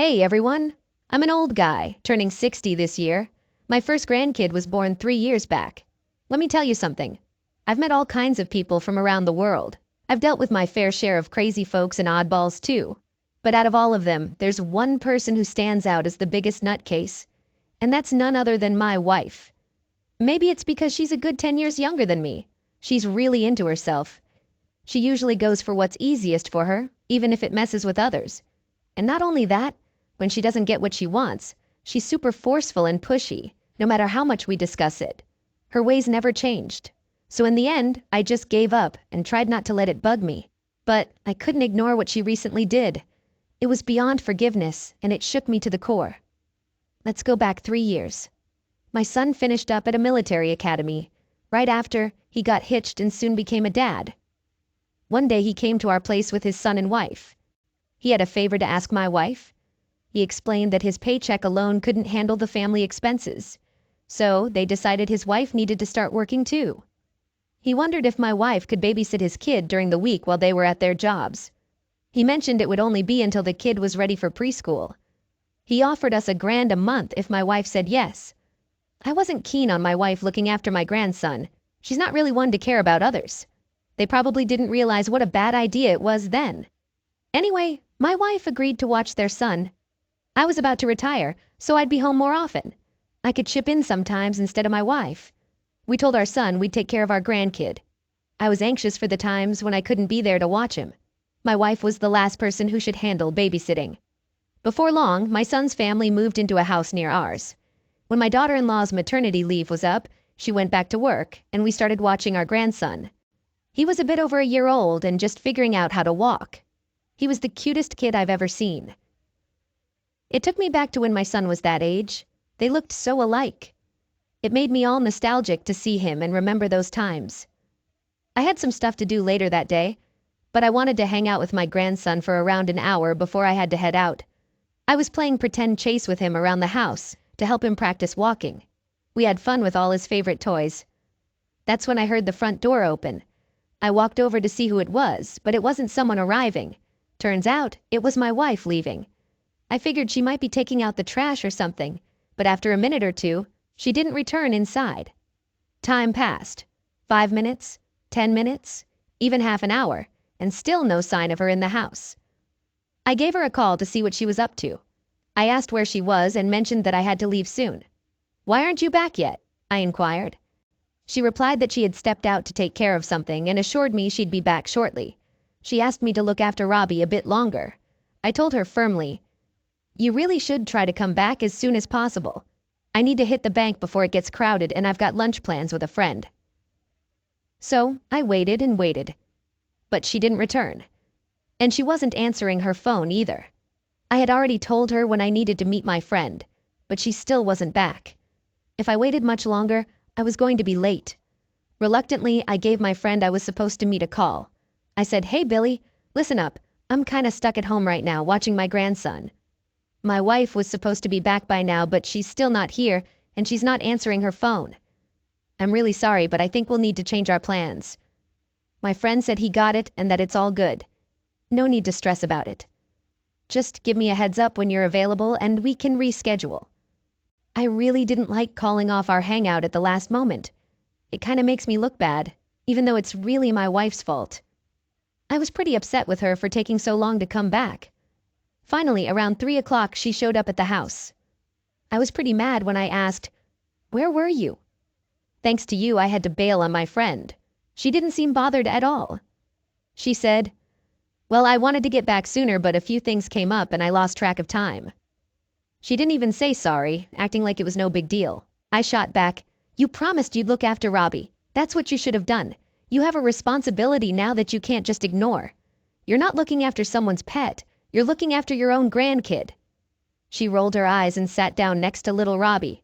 Hey everyone! I'm an old guy, turning 60 this year. My first grandkid was born 3 years back. Let me tell you something. I've met all kinds of people from around the world. I've dealt with my fair share of crazy folks and oddballs too. But out of all of them, there's one person who stands out as the biggest nutcase. And that's none other than my wife. Maybe it's because she's a good 10 years younger than me. She's really into herself. She usually goes for what's easiest for her, even if it messes with others. And not only that, when she doesn't get what she wants, she's super forceful and pushy, no matter how much we discuss it. Her ways never changed. So in the end, I just gave up and tried not to let it bug me. But I couldn't ignore what she recently did. It was beyond forgiveness, and it shook me to the core. Let's go back 3 years. My son finished up at a military academy. Right after, he got hitched and soon became a dad. One day he came to our place with his son and wife. He had a favor to ask my wife. He explained that his paycheck alone couldn't handle the family expenses. So they decided his wife needed to start working too. He wondered if my wife could babysit his kid during the week while they were at their jobs. He mentioned it would only be until the kid was ready for preschool. He offered us $1,000 a month if my wife said yes. I wasn't keen on my wife looking after my grandson. She's not really one to care about others. They probably didn't realize what a bad idea it was then. Anyway, my wife agreed to watch their son. I was about to retire, so I'd be home more often. I could chip in sometimes instead of my wife. We told our son we'd take care of our grandkid. I was anxious for the times when I couldn't be there to watch him. My wife was the last person who should handle babysitting. Before long, my son's family moved into a house near ours. When my daughter-in-law's maternity leave was up, she went back to work, and we started watching our grandson. He was a bit over a year old and just figuring out how to walk. He was the cutest kid I've ever seen. It took me back to when my son was that age. They looked so alike. It made me all nostalgic to see him and remember those times. I had some stuff to do later that day, but I wanted to hang out with my grandson for around an hour before I had to head out. I was playing pretend chase with him around the house to help him practice walking. We had fun with all his favorite toys. That's when I heard the front door open. I walked over to see who it was, but it wasn't someone arriving. Turns out, it was my wife leaving. I figured she might be taking out the trash or something, but after a minute or two, she didn't return inside. Time passed. 5 minutes, 10 minutes, even half an hour, and still no sign of her in the house. I gave her a call to see what she was up to. I asked where she was and mentioned that I had to leave soon. "Why aren't you back yet?" I inquired. She replied that she had stepped out to take care of something and assured me she'd be back shortly. She asked me to look after Robbie a bit longer. I told her firmly, "You really should try to come back as soon as possible. I need to hit the bank before it gets crowded and I've got lunch plans with a friend." So I waited and waited. But she didn't return. And she wasn't answering her phone either. I had already told her when I needed to meet my friend, but she still wasn't back. If I waited much longer, I was going to be late. Reluctantly, I gave my friend I was supposed to meet a call. I said, "Hey Billy, listen up. I'm kinda stuck at home right now watching my grandson. My wife was supposed to be back by now, but she's still not here, and she's not answering her phone. I'm really sorry, but I think we'll need to change our plans." My friend said he got it and that it's all good. No need to stress about it. Just give me a heads up when you're available and we can reschedule. I really didn't like calling off our hangout at the last moment. It kinda makes me look bad, even though it's really my wife's fault. I was pretty upset with her for taking so long to come back. Finally, around 3 o'clock, she showed up at the house. I was pretty mad when I asked, "Where were you?" Thanks to you, I had to bail on my friend. She didn't seem bothered at all. She said, "Well, I wanted to get back sooner, but a few things came up and I lost track of time." She didn't even say sorry, acting like it was no big deal. I shot back, "You promised you'd look after Robbie. That's what you should have done. You have a responsibility now that you can't just ignore. You're not looking after someone's pet. You're looking after your own grandkid." She rolled her eyes and sat down next to little Robbie.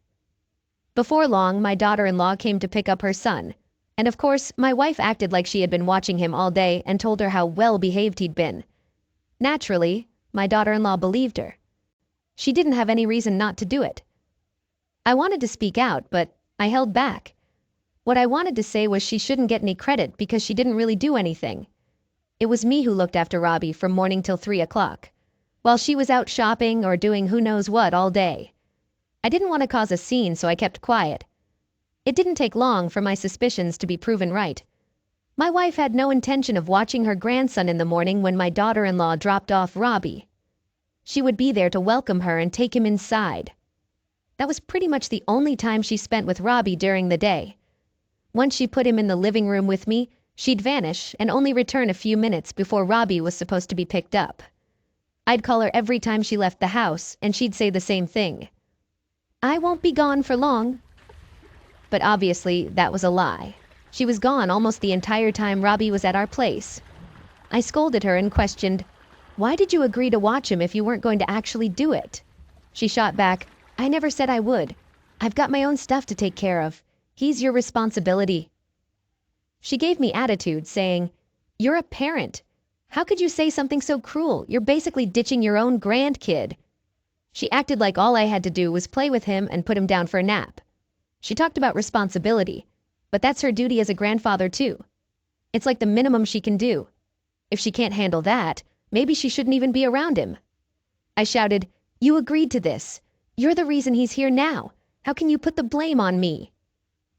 Before long, my daughter-in-law came to pick up her son. And of course, my wife acted like she had been watching him all day and told her how well-behaved he'd been. Naturally, my daughter-in-law believed her. She didn't have any reason not to do it. I wanted to speak out, but I held back. What I wanted to say was she shouldn't get any credit because she didn't really do anything. It was me who looked after Robbie from morning till 3 o'clock. while she was out shopping or doing who knows what all day. I didn't want to cause a scene, so I kept quiet. It didn't take long for my suspicions to be proven right. My wife had no intention of watching her grandson in the morning when my daughter-in-law dropped off Robbie. She would be there to welcome her and take him inside. That was pretty much the only time she spent with Robbie during the day. Once she put him in the living room with me, she'd vanish and only return a few minutes before Robbie was supposed to be picked up. I'd call her every time she left the house, and she'd say the same thing. "I won't be gone for long." But obviously, that was a lie. She was gone almost the entire time Robbie was at our place. I scolded her and questioned, "Why did you agree to watch him if you weren't going to actually do it?" She shot back, "I never said I would. I've got my own stuff to take care of. He's your responsibility." She gave me attitude, saying, "You're a parent. How could you say something so cruel? You're basically ditching your own grandkid." She acted like all I had to do was play with him and put him down for a nap. She talked about responsibility, but that's her duty as a grandfather too. It's like the minimum she can do. If she can't handle that, maybe she shouldn't even be around him. I shouted, "You agreed to this. You're the reason he's here now. How can you put the blame on me?"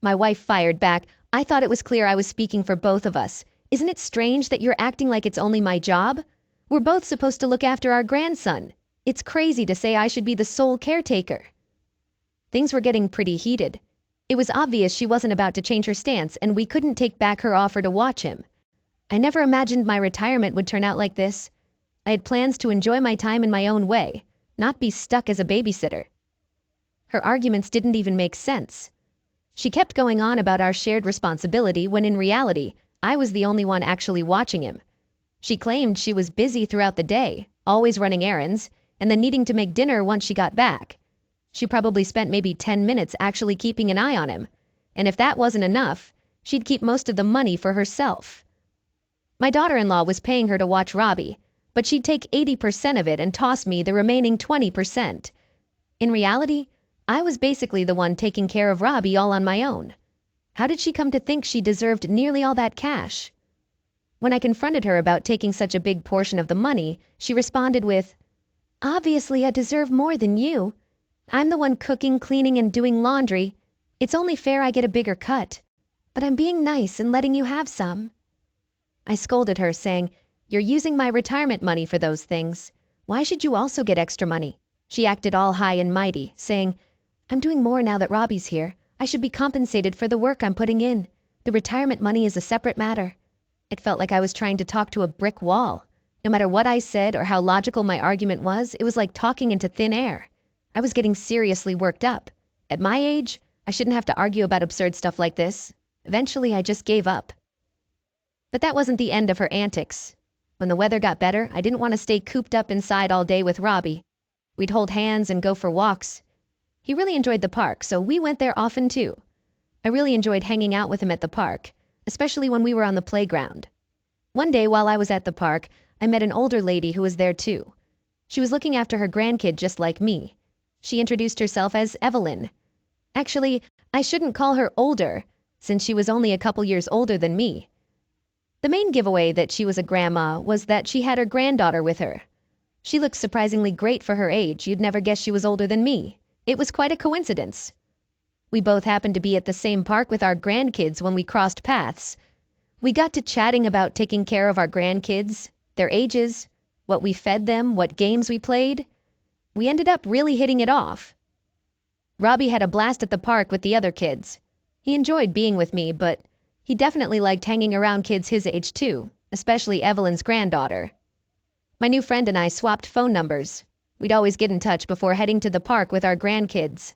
My wife fired back, "I thought it was clear I was speaking for both of us. Isn't it strange that you're acting like it's only my job? We're both supposed to look after our grandson. It's crazy to say I should be the sole caretaker." Things were getting pretty heated. It was obvious she wasn't about to change her stance, and we couldn't take back her offer to watch him. I never imagined my retirement would turn out like this. I had plans to enjoy my time in my own way, not be stuck as a babysitter. Her arguments didn't even make sense. She kept going on about our shared responsibility when in reality, I was the only one actually watching him. She claimed she was busy throughout the day, always running errands, and then needing to make dinner once she got back. She probably spent maybe 10 minutes actually keeping an eye on him, and if that wasn't enough, she'd keep most of the money for herself. My daughter-in-law was paying her to watch Robbie, but she'd take 80% of it and toss me the remaining 20%. In reality, I was basically the one taking care of Robbie all on my own. How did she come to think she deserved nearly all that cash? When I confronted her about taking such a big portion of the money, she responded with, "Obviously I deserve more than you. I'm the one cooking, cleaning, and doing laundry. It's only fair I get a bigger cut. But I'm being nice and letting you have some." I scolded her, saying, "You're using my retirement money for those things. Why should you also get extra money?" She acted all high and mighty, saying, "I'm doing more now that Robbie's here. I should be compensated for the work I'm putting in. The retirement money is a separate matter." It felt like I was trying to talk to a brick wall. No matter what I said or how logical my argument was, it was like talking into thin air. I was getting seriously worked up. At my age, I shouldn't have to argue about absurd stuff like this. Eventually, I just gave up. But that wasn't the end of her antics. When the weather got better, I didn't want to stay cooped up inside all day with Robbie. We'd hold hands and go for walks. He really enjoyed the park, so we went there often too. I really enjoyed hanging out with him at the park, especially when we were on the playground. One day while I was at the park, I met an older lady who was there too. She was looking after her grandkid just like me. She introduced herself as Evelyn. Actually, I shouldn't call her older, since she was only a couple years older than me. The main giveaway that she was a grandma was that she had her granddaughter with her. She looked surprisingly great for her age. You'd never guess she was older than me. It was quite a coincidence. We both happened to be at the same park with our grandkids when we crossed paths. We got to chatting about taking care of our grandkids, their ages, what we fed them, what games we played. We ended up really hitting it off. Robbie had a blast at the park with the other kids. He enjoyed being with me, but he definitely liked hanging around kids his age too, especially Evelyn's granddaughter. My new friend and I swapped phone numbers. We'd always get in touch before heading to the park with our grandkids.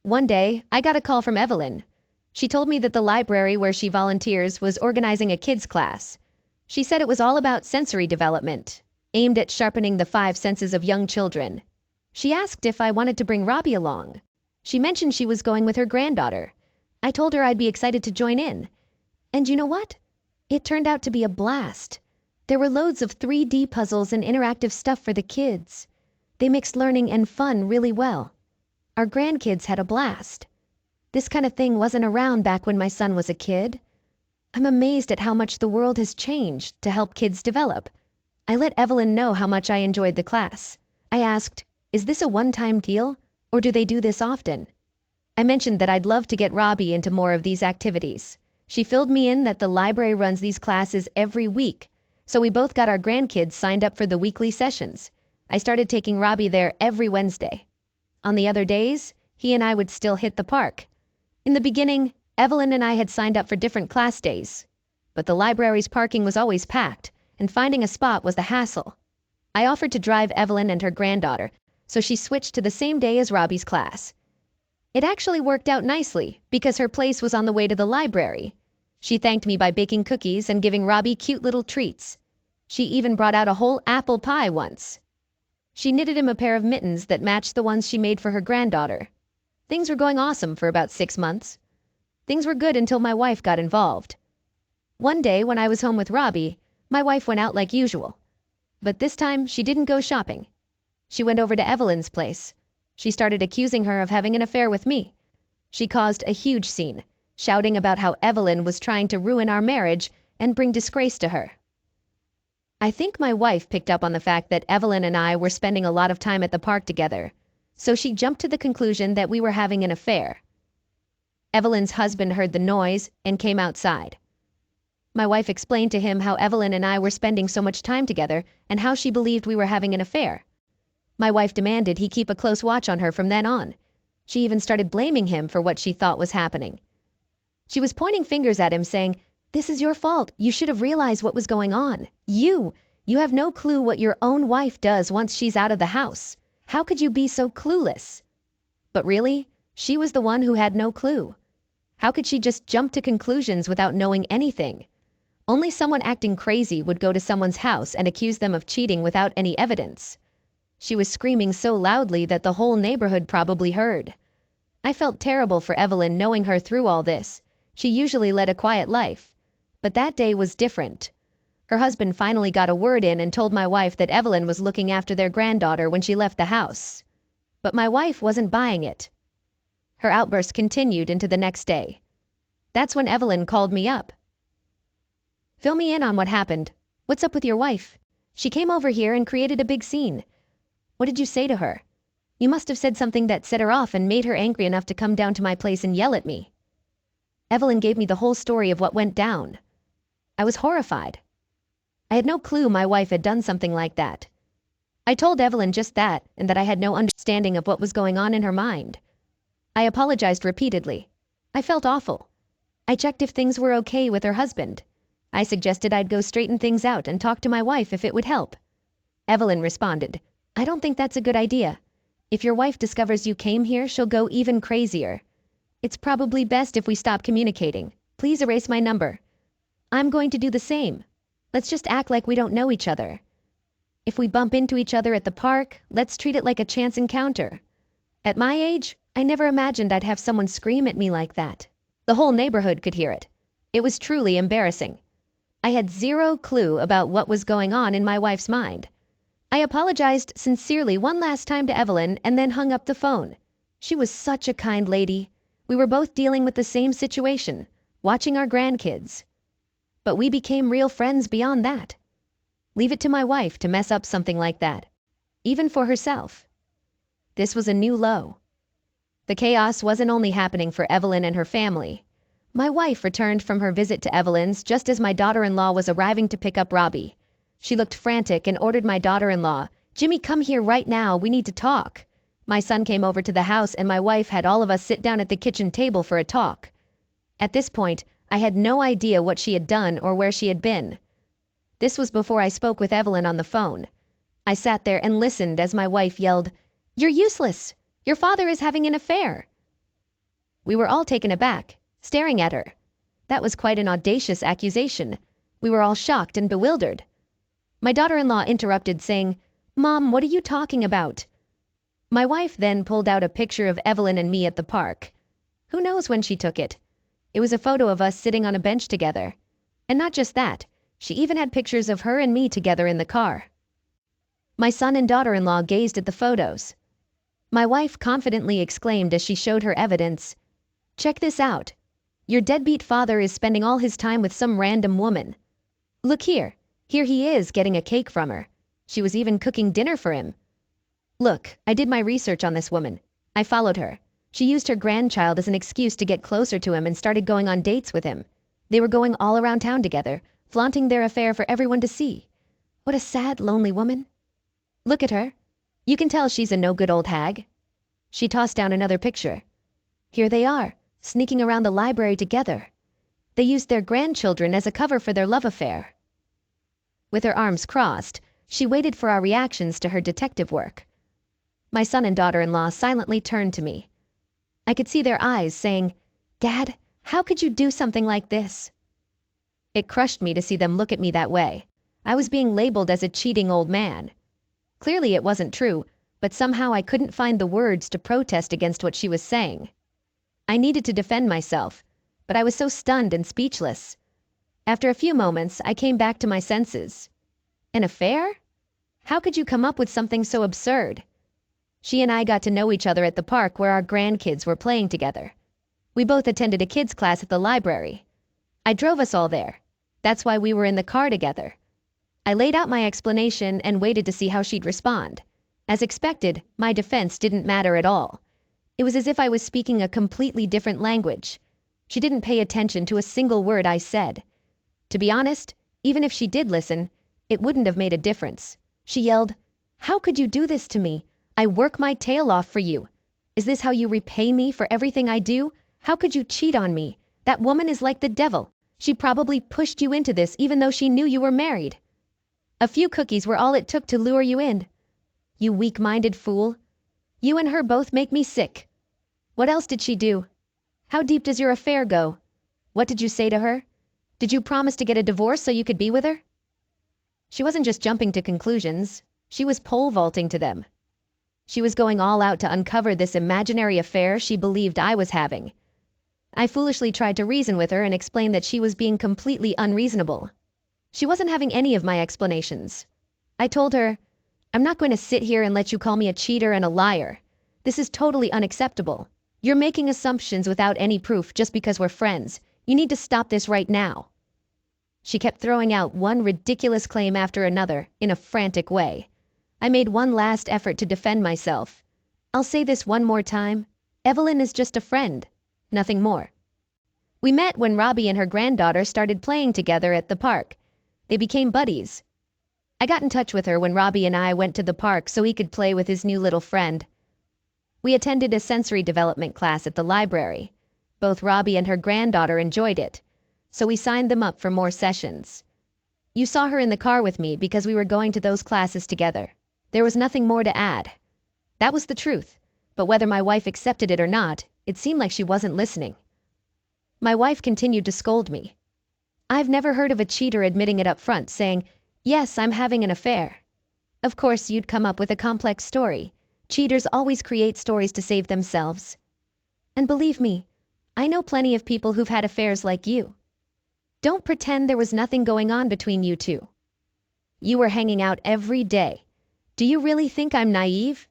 One day, I got a call from Evelyn. She told me that the library where she volunteers was organizing a kids class. She said it was all about sensory development, aimed at sharpening the 5 senses of young children. She asked if I wanted to bring Robbie along. She mentioned she was going with her granddaughter. I told her I'd be excited to join in. And you know what? It turned out to be a blast. There were loads of 3D puzzles and interactive stuff for the kids. They mixed learning and fun really well. Our grandkids had a blast. This kind of thing wasn't around back when my son was a kid. I'm amazed at how much the world has changed to help kids develop. I let Evelyn know how much I enjoyed the class. I asked, "Is this a one-time deal, or do they do this often?" I mentioned that I'd love to get Robbie into more of these activities. She filled me in that the library runs these classes every week, so we both got our grandkids signed up for the weekly sessions. I started taking Robbie there every Wednesday. On the other days, he and I would still hit the park. In the beginning, Evelyn and I had signed up for different class days, but the library's parking was always packed, and finding a spot was the hassle. I offered to drive Evelyn and her granddaughter, so she switched to the same day as Robbie's class. It actually worked out nicely, because her place was on the way to the library. She thanked me by baking cookies and giving Robbie cute little treats. She even brought out a whole apple pie once. She knitted him a pair of mittens that matched the ones she made for her granddaughter. Things were going awesome for about 6 months. Things were good until my wife got involved. One day when I was home with Robbie, my wife went out like usual. But this time she didn't go shopping. She went over to Evelyn's place. She started accusing her of having an affair with me. She caused a huge scene, shouting about how Evelyn was trying to ruin our marriage and bring disgrace to her. I think my wife picked up on the fact that Evelyn and I were spending a lot of time at the park together, so she jumped to the conclusion that we were having an affair. Evelyn's husband heard the noise and came outside. My wife explained to him how Evelyn and I were spending so much time together and how she believed we were having an affair. My wife demanded he keep a close watch on her from then on. She even started blaming him for what she thought was happening. She was pointing fingers at him saying, "This is your fault. You should have realized what was going on. You have no clue what your own wife does once she's out of the house. How could you be so clueless?" But really, she was the one who had no clue. How could she just jump to conclusions without knowing anything? Only someone acting crazy would go to someone's house and accuse them of cheating without any evidence. She was screaming so loudly that the whole neighborhood probably heard. I felt terrible for Evelyn knowing her through all this. She usually led a quiet life. But that day was different. Her husband finally got a word in and told my wife that Evelyn was looking after their granddaughter when she left the house. But my wife wasn't buying it. Her outburst continued into the next day. That's when Evelyn called me up. "Fill me in on what happened. What's up with your wife? She came over here and created a big scene. What did you say to her? You must have said something that set her off and made her angry enough to come down to my place and yell at me." Evelyn gave me the whole story of what went down. I was horrified. I had no clue my wife had done something like that. I told Evelyn just that, and that I had no understanding of what was going on in her mind. I apologized repeatedly. I felt awful. I checked if things were okay with her husband. I suggested I'd go straighten things out and talk to my wife if it would help. Evelyn responded, "I don't think that's a good idea. If your wife discovers you came here, she'll go even crazier. It's probably best if we stop communicating. Please erase my number. I'm going to do the same. Let's just act like we don't know each other. If we bump into each other at the park, let's treat it like a chance encounter." At my age, I never imagined I'd have someone scream at me like that. The whole neighborhood could hear it. It was truly embarrassing. I had zero clue about what was going on in my wife's mind. I apologized sincerely one last time to Evelyn and then hung up the phone. She was such a kind lady. We were both dealing with the same situation, watching our grandkids. But we became real friends beyond that. Leave it to my wife to mess up something like that, even for herself. This was a new low. The chaos wasn't only happening for Evelyn and her family. My wife returned from her visit to Evelyn's just as my daughter-in-law was arriving to pick up Robbie. She looked frantic and ordered my daughter-in-law, "Jimmy, come here right now, we need to talk." My son came over to the house and my wife had all of us sit down at the kitchen table for a talk. At this point, I had no idea what she had done or where she had been. This was before I spoke with Evelyn on the phone. I sat there and listened as my wife yelled, "You're useless! Your father is having an affair!" We were all taken aback, staring at her. That was quite an audacious accusation. We were all shocked and bewildered. My daughter-in-law interrupted, saying, "Mom, what are you talking about?" My wife then pulled out a picture of Evelyn and me at the park. Who knows when she took it? It was a photo of us sitting on a bench together. And not just that, she even had pictures of her and me together in the car. My son and daughter-in-law gazed at the photos. My wife confidently exclaimed as she showed her evidence, "Check this out. Your deadbeat father is spending all his time with some random woman. Look here, Here he is getting a cake from her. She was even cooking dinner for him. Look, I did my research on this woman. I followed her. She used her grandchild as an excuse to get closer to him and started going on dates with him. They were going all around town together, flaunting their affair for everyone to see. What a sad, lonely woman. Look at her. You can tell she's a no-good old hag. She tossed down another picture. Here they are, sneaking around the library together. They used their grandchildren as a cover for their love affair. With her arms crossed, she waited for our reactions to her detective work. My son and daughter-in-law silently turned to me. I could see their eyes saying, "Dad, how could you do something like this?" It crushed me to see them look at me that way. I was being labeled as a cheating old man. Clearly it wasn't true, but somehow I couldn't find the words to protest against what she was saying. I needed to defend myself, but I was so stunned and speechless. After a few moments, I came back to my senses. An affair? How could you come up with something so absurd? She and I got to know each other at the park where our grandkids were playing together. We both attended a kids' class at the library. I drove us all there. That's why we were in the car together. I laid out my explanation and waited to see how she'd respond. As expected, my defense didn't matter at all. It was as if I was speaking a completely different language. She didn't pay attention to a single word I said. To be honest, even if she did listen, it wouldn't have made a difference. She yelled, "How could you do this to me? I work my tail off for you. Is this how you repay me for everything I do? How could you cheat on me? That woman is like the devil. She probably pushed you into this even though she knew you were married. A few cookies were all it took to lure you in. You weak-minded fool. You and her both make me sick. What else did she do? How deep does your affair go? What did you say to her? Did you promise to get a divorce so you could be with her?" She wasn't just jumping to conclusions. She was pole vaulting to them. She was going all out to uncover this imaginary affair she believed I was having. I foolishly tried to reason with her and explain that she was being completely unreasonable. She wasn't having any of my explanations. I told her, "I'm not going to sit here and let you call me a cheater and a liar. This is totally unacceptable. You're making assumptions without any proof just because we're friends. You need to stop this right now." She kept throwing out one ridiculous claim after another in a frantic way. I made one last effort to defend myself. "I'll say this one more time. Evelyn is just a friend. Nothing more." We met when Robbie and her granddaughter started playing together at the park. They became buddies. I got in touch with her when Robbie and I went to the park so he could play with his new little friend. We attended a sensory development class at the library. Both Robbie and her granddaughter enjoyed it, so we signed them up for more sessions. You saw her in the car with me because we were going to those classes together. There was nothing more to add. That was the truth, but whether my wife accepted it or not, it seemed like she wasn't listening. My wife continued to scold me. I've never heard of a cheater admitting it up front, saying, "Yes, I'm having an affair." Of course, you'd come up with a complex story. Cheaters always create stories to save themselves. And believe me, I know plenty of people who've had affairs like you. Don't pretend there was nothing going on between you two. You were hanging out every day. Do you really think I'm naive?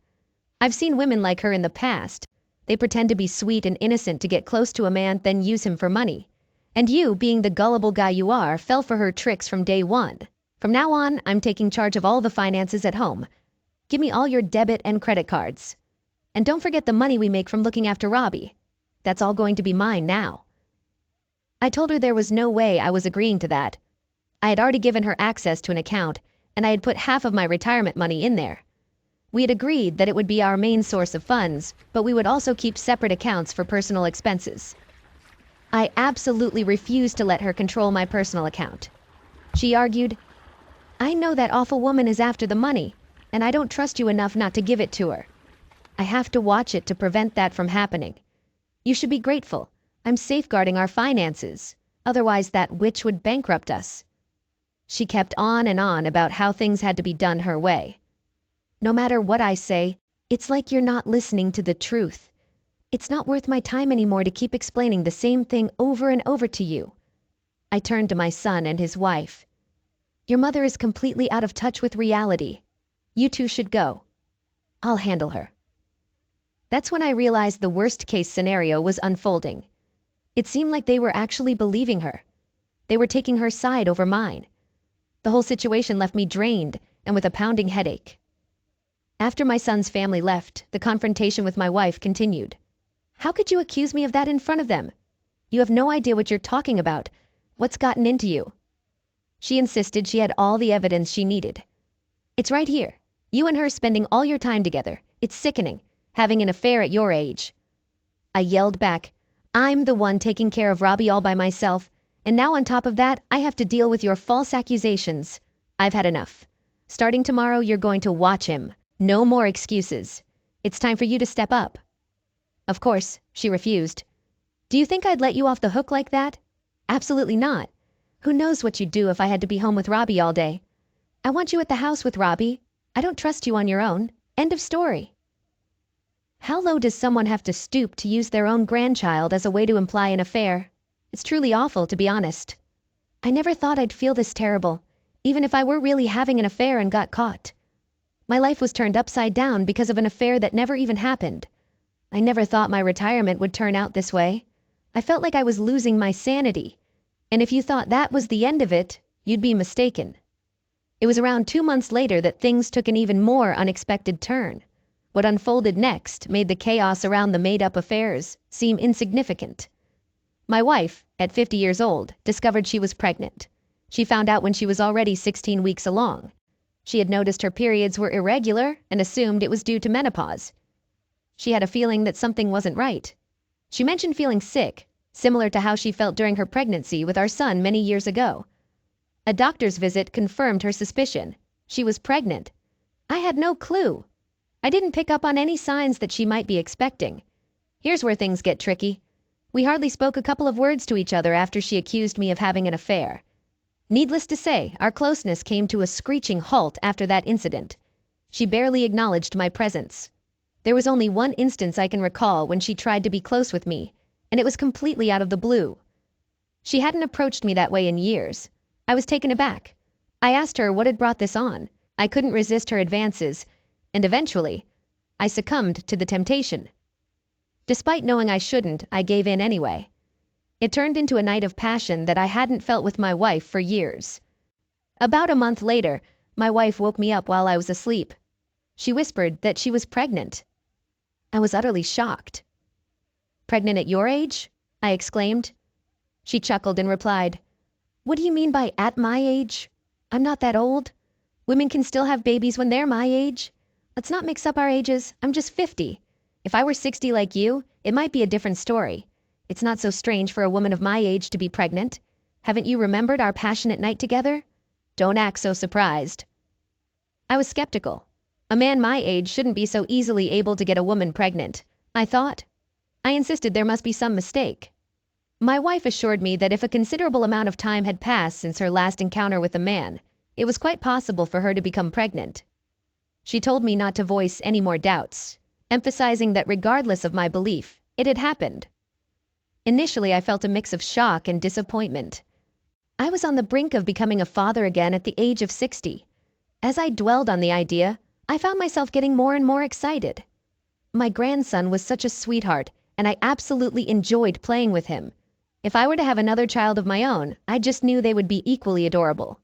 I've seen women like her in the past. They pretend to be sweet and innocent to get close to a man, then use him for money. And you, being the gullible guy you are, fell for her tricks from day one. From now on, I'm taking charge of all the finances at home. Give me all your debit and credit cards. And don't forget the money we make from looking after Robbie. That's all going to be mine now. I told her there was no way I was agreeing to that. I had already given her access to an account, and I had put half of my retirement money in there. We had agreed that it would be our main source of funds, but we would also keep separate accounts for personal expenses. I absolutely refused to let her control my personal account. She argued, "I know that awful woman is after the money, and I don't trust you enough not to give it to her. I have to watch it to prevent that from happening. You should be grateful. I'm safeguarding our finances. Otherwise that witch would bankrupt us." She kept on and on about how things had to be done her way. No matter what I say, it's like you're not listening to the truth. It's not worth my time anymore to keep explaining the same thing over and over to you. I turned to my son and his wife. Your mother is completely out of touch with reality. You two should go. I'll handle her. That's when I realized the worst-case scenario was unfolding. It seemed like they were actually believing her. They were taking her side over mine. The whole situation left me drained and with a pounding headache. After my son's family left, the confrontation with my wife continued. How could you accuse me of that in front of them? You have no idea what you're talking about. What's gotten into you? She insisted she had all the evidence she needed. It's right here. You and her spending all your time together. It's sickening, having an affair at your age. I yelled back, I'm the one taking care of Robbie all by myself, and now on top of that, I have to deal with your false accusations. I've had enough. Starting tomorrow, you're going to watch him. No more excuses. It's time for you to step up. Of course, she refused. Do you think I'd let you off the hook like that? Absolutely not. Who knows what you'd do if I had to be home with Robbie all day? I want you at the house with Robbie. I don't trust you on your own. End of story. How low does someone have to stoop to use their own grandchild as a way to imply an affair? It's truly awful, to be honest. I never thought I'd feel this terrible, even if I were really having an affair and got caught. My life was turned upside down because of an affair that never even happened. I never thought my retirement would turn out this way. I felt like I was losing my sanity. And if you thought that was the end of it, you'd be mistaken. It was around 2 months later that things took an even more unexpected turn. What unfolded next made the chaos around the made-up affairs seem insignificant. My wife, at 50 years old, discovered she was pregnant. She found out when she was already 16 weeks along. She had noticed her periods were irregular and assumed it was due to menopause. She had a feeling that something wasn't right. She mentioned feeling sick, similar to how she felt during her pregnancy with our son many years ago. A doctor's visit confirmed her suspicion. She was pregnant. I had no clue. I didn't pick up on any signs that she might be expecting. Here's where things get tricky. We hardly spoke a couple of words to each other after she accused me of having an affair. Needless to say, our closeness came to a screeching halt after that incident. She barely acknowledged my presence. There was only one instance I can recall when she tried to be close with me, and it was completely out of the blue. She hadn't approached me that way in years. I was taken aback. I asked her what had brought this on. I couldn't resist her advances, and eventually, I succumbed to the temptation. Despite knowing I shouldn't, I gave in anyway. It turned into a night of passion that I hadn't felt with my wife for years. About a month later, my wife woke me up while I was asleep. She whispered that she was pregnant. I was utterly shocked. Pregnant at your age? I exclaimed. She chuckled and replied, What do you mean by at my age? I'm not that old. Women can still have babies when they're my age. Let's not mix up our ages. I'm just 50. If I were 60 like you, it might be a different story. It's not so strange for a woman of my age to be pregnant. Haven't you remembered our passionate night together? Don't act so surprised. I was skeptical. A man my age shouldn't be so easily able to get a woman pregnant, I thought. I insisted there must be some mistake. My wife assured me that if a considerable amount of time had passed since her last encounter with a man, it was quite possible for her to become pregnant. She told me not to voice any more doubts, emphasizing that regardless of my belief, it had happened. Initially, I felt a mix of shock and disappointment. I was on the brink of becoming a father again at the age of 60. As I dwelled on the idea, I found myself getting more and more excited. My grandson was such a sweetheart, and I absolutely enjoyed playing with him. If I were to have another child of my own, I just knew they would be equally adorable.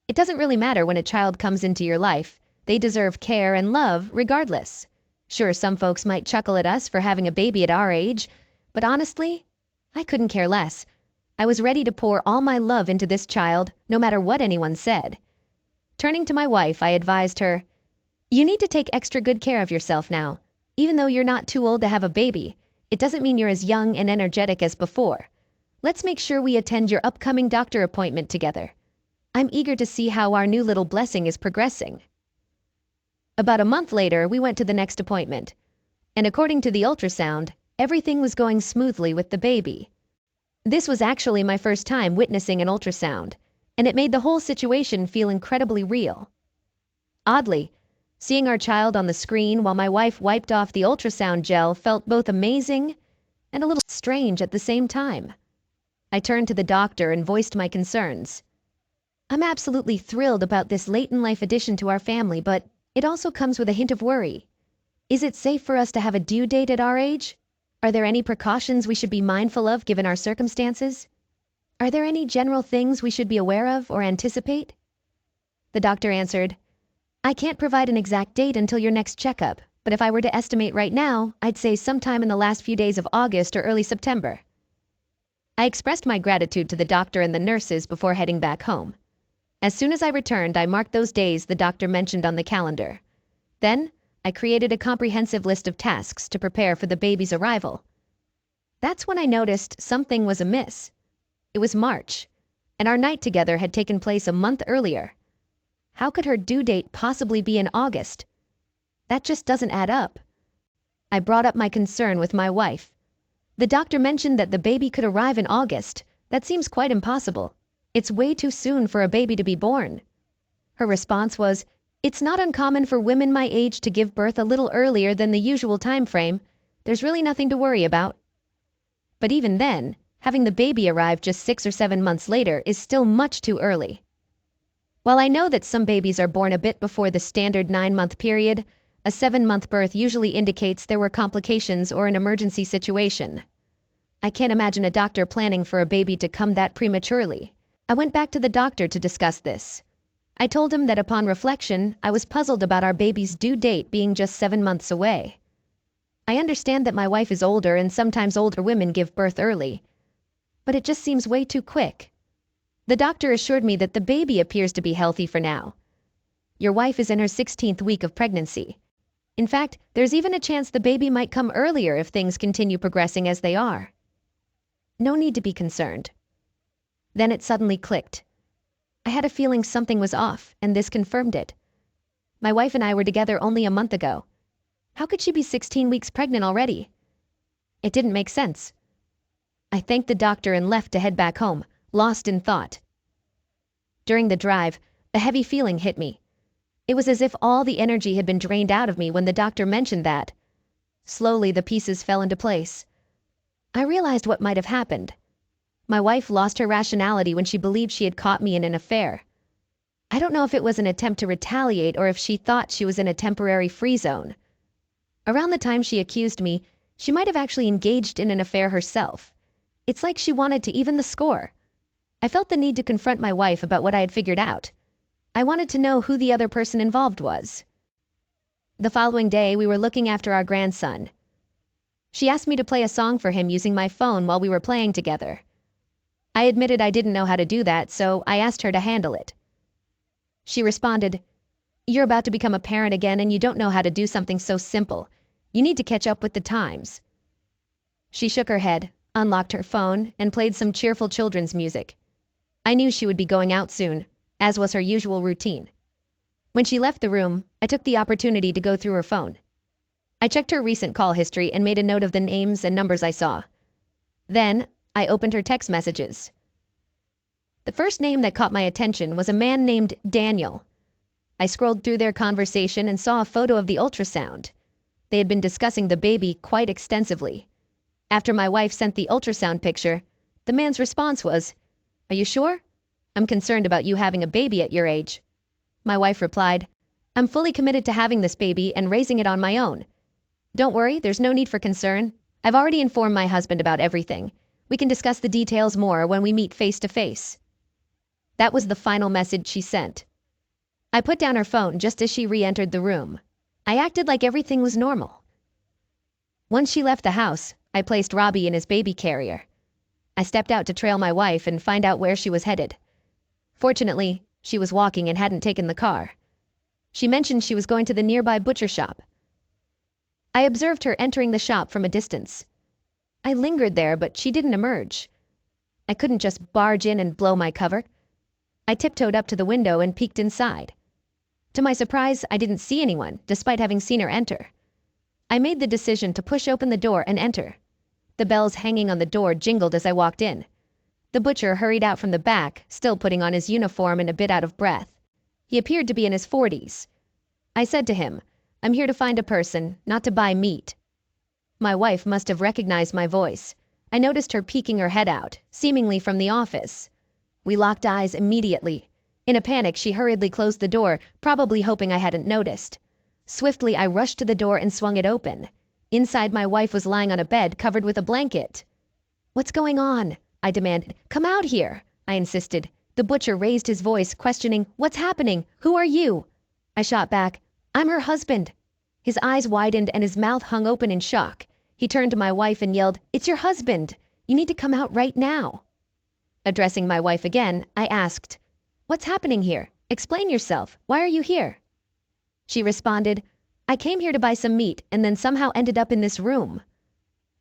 It doesn't really matter when a child comes into your life. They deserve care and love regardless. Sure, some folks might chuckle at us for having a baby at our age, but honestly, I couldn't care less. I was ready to pour all my love into this child, no matter what anyone said. Turning to my wife, I advised her, You need to take extra good care of yourself now. Even though you're not too old to have a baby, it doesn't mean you're as young and energetic as before. Let's make sure we attend your upcoming doctor appointment together. I'm eager to see how our new little blessing is progressing. About a month later, we went to the next appointment, and according to the ultrasound, everything was going smoothly with the baby. This was actually my first time witnessing an ultrasound, and it made the whole situation feel incredibly real. Oddly, seeing our child on the screen while my wife wiped off the ultrasound gel felt both amazing and a little strange at the same time. I turned to the doctor and voiced my concerns. I'm absolutely thrilled about this late-in-life addition to our family, but it also comes with a hint of worry. Is it safe for us to have a due date at our age? Are there any precautions we should be mindful of given our circumstances? Are there any general things we should be aware of or anticipate? The doctor answered, "I can't provide an exact date until your next checkup, but if I were to estimate right now, I'd say sometime in the last few days of August or early September." I expressed my gratitude to the doctor and the nurses before heading back home. As soon as I returned, I marked those days the doctor mentioned on the calendar. Then, I created a comprehensive list of tasks to prepare for the baby's arrival. That's when I noticed something was amiss. It was March, and our night together had taken place a month earlier. How could her due date possibly be in August? That just doesn't add up. I brought up my concern with my wife. The doctor mentioned that the baby could arrive in August. That seems quite impossible. It's way too soon for a baby to be born. Her response was, "It's not uncommon for women my age to give birth a little earlier than the usual time frame. There's really nothing to worry about." But even then, having the baby arrive just 6 or 7 months later is still much too early. While I know that some babies are born a bit before the standard 9-month period, a 7-month birth usually indicates there were complications or an emergency situation. I can't imagine a doctor planning for a baby to come that prematurely. I went back to the doctor to discuss this. I told him that upon reflection, I was puzzled about our baby's due date being just 7 months away. I understand that my wife is older and sometimes older women give birth early, but it just seems way too quick. The doctor assured me that the baby appears to be healthy for now. Your wife is in her 16th week of pregnancy. In fact, there's even a chance the baby might come earlier if things continue progressing as they are. No need to be concerned. Then it suddenly clicked. I had a feeling something was off, and this confirmed it. My wife and I were together only a month ago. How could she be 16 weeks pregnant already? It didn't make sense. I thanked the doctor and left to head back home, lost in thought. During the drive, a heavy feeling hit me. It was as if all the energy had been drained out of me when the doctor mentioned that. Slowly, the pieces fell into place. I realized what might have happened. My wife lost her rationality when she believed she had caught me in an affair. I don't know if it was an attempt to retaliate or if she thought she was in a temporary free zone. Around the time she accused me, she might have actually engaged in an affair herself. It's like she wanted to even the score. I felt the need to confront my wife about what I had figured out. I wanted to know who the other person involved was. The following day, we were looking after our grandson. She asked me to play a song for him using my phone while we were playing together. I admitted I didn't know how to do that, so I asked her to handle it. She responded, "You're about to become a parent again and you don't know how to do something so simple. You need to catch up with the times." She shook her head, unlocked her phone, and played some cheerful children's music. I knew she would be going out soon, as was her usual routine. When she left the room, I took the opportunity to go through her phone. I checked her recent call history and made a note of the names and numbers I saw. Then, I opened her text messages. The first name that caught my attention was a man named Daniel. I scrolled through their conversation and saw a photo of the ultrasound. They had been discussing the baby quite extensively. After my wife sent the ultrasound picture, the man's response was, "Are you sure? I'm concerned about you having a baby at your age." My wife replied, "I'm fully committed to having this baby and raising it on my own. Don't worry, there's no need for concern. I've already informed my husband about everything. We can discuss the details more when we meet face to face." That was the final message she sent. I put down her phone just as she re-entered the room. I acted like everything was normal. Once she left the house, I placed Robbie in his baby carrier. I stepped out to trail my wife and find out where she was headed. Fortunately, she was walking and hadn't taken the car. She mentioned she was going to the nearby butcher shop. I observed her entering the shop from a distance. I lingered there, but she didn't emerge. I couldn't just barge in and blow my cover. I tiptoed up to the window and peeked inside. To my surprise, I didn't see anyone, despite having seen her enter. I made the decision to push open the door and enter. The bells hanging on the door jingled as I walked in. The butcher hurried out from the back, still putting on his uniform and a bit out of breath. He appeared to be in his 40s. I said to him, "I'm here to find a person, not to buy meat." My wife must have recognized my voice. I noticed her peeking her head out, seemingly from the office. We locked eyes immediately. In a panic, she hurriedly closed the door, probably hoping I hadn't noticed. Swiftly, I rushed to the door and swung it open. Inside, my wife was lying on a bed covered with a blanket. "What's going on?" I demanded. "Come out here," I insisted. The butcher raised his voice, questioning, "What's happening? Who are you?" I shot back, "I'm her husband." His eyes widened and his mouth hung open in shock. He turned to my wife and yelled, "It's your husband! You need to come out right now." Addressing my wife again, I asked, "What's happening here? Explain yourself. Why are you here?" She responded, "I came here to buy some meat and then somehow ended up in this room."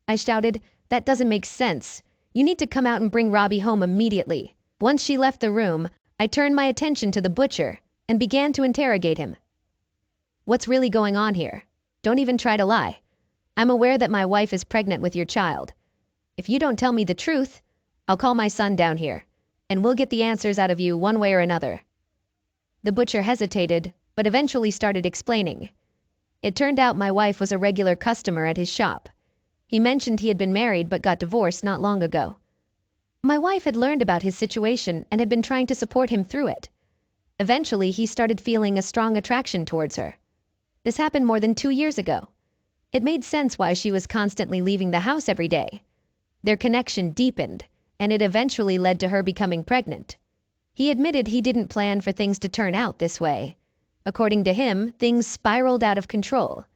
I shouted, "That doesn't make sense. You need to come out and bring Robbie home immediately." Once she left the room, I turned my attention to the butcher and began to interrogate him. "What's really going on here? Don't even try to lie. I'm aware that my wife is pregnant with your child. If you don't tell me the truth, I'll call my son down here, and we'll get the answers out of you one way or another." The butcher hesitated, but eventually started explaining. It turned out my wife was a regular customer at his shop. He mentioned he had been married but got divorced not long ago. My wife had learned about his situation and had been trying to support him through it. Eventually, he started feeling a strong attraction towards her. This happened more than 2 years ago. It made sense why she was constantly leaving the house every day. Their connection deepened, and it eventually led to her becoming pregnant. He admitted he didn't plan for things to turn out this way. According to him, things spiraled out of control.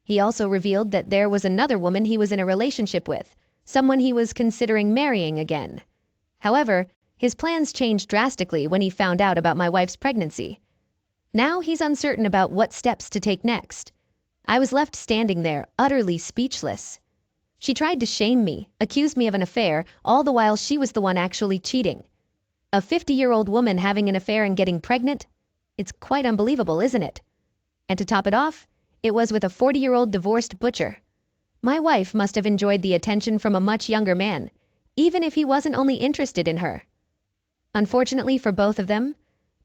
He also revealed that there was another woman he was in a relationship with, someone he was considering marrying again. However, his plans changed drastically when he found out about my wife's pregnancy. Now he's uncertain about what steps to take next. I was left standing there, utterly speechless. She tried to shame me, accused me of an affair, all the while she was the one actually cheating. A 50-year-old woman having an affair and getting pregnant? It's quite unbelievable, isn't it? And to top it off, it was with a 40-year-old divorced butcher. My wife must have enjoyed the attention from a much younger man, even if he wasn't only interested in her. Unfortunately for both of them,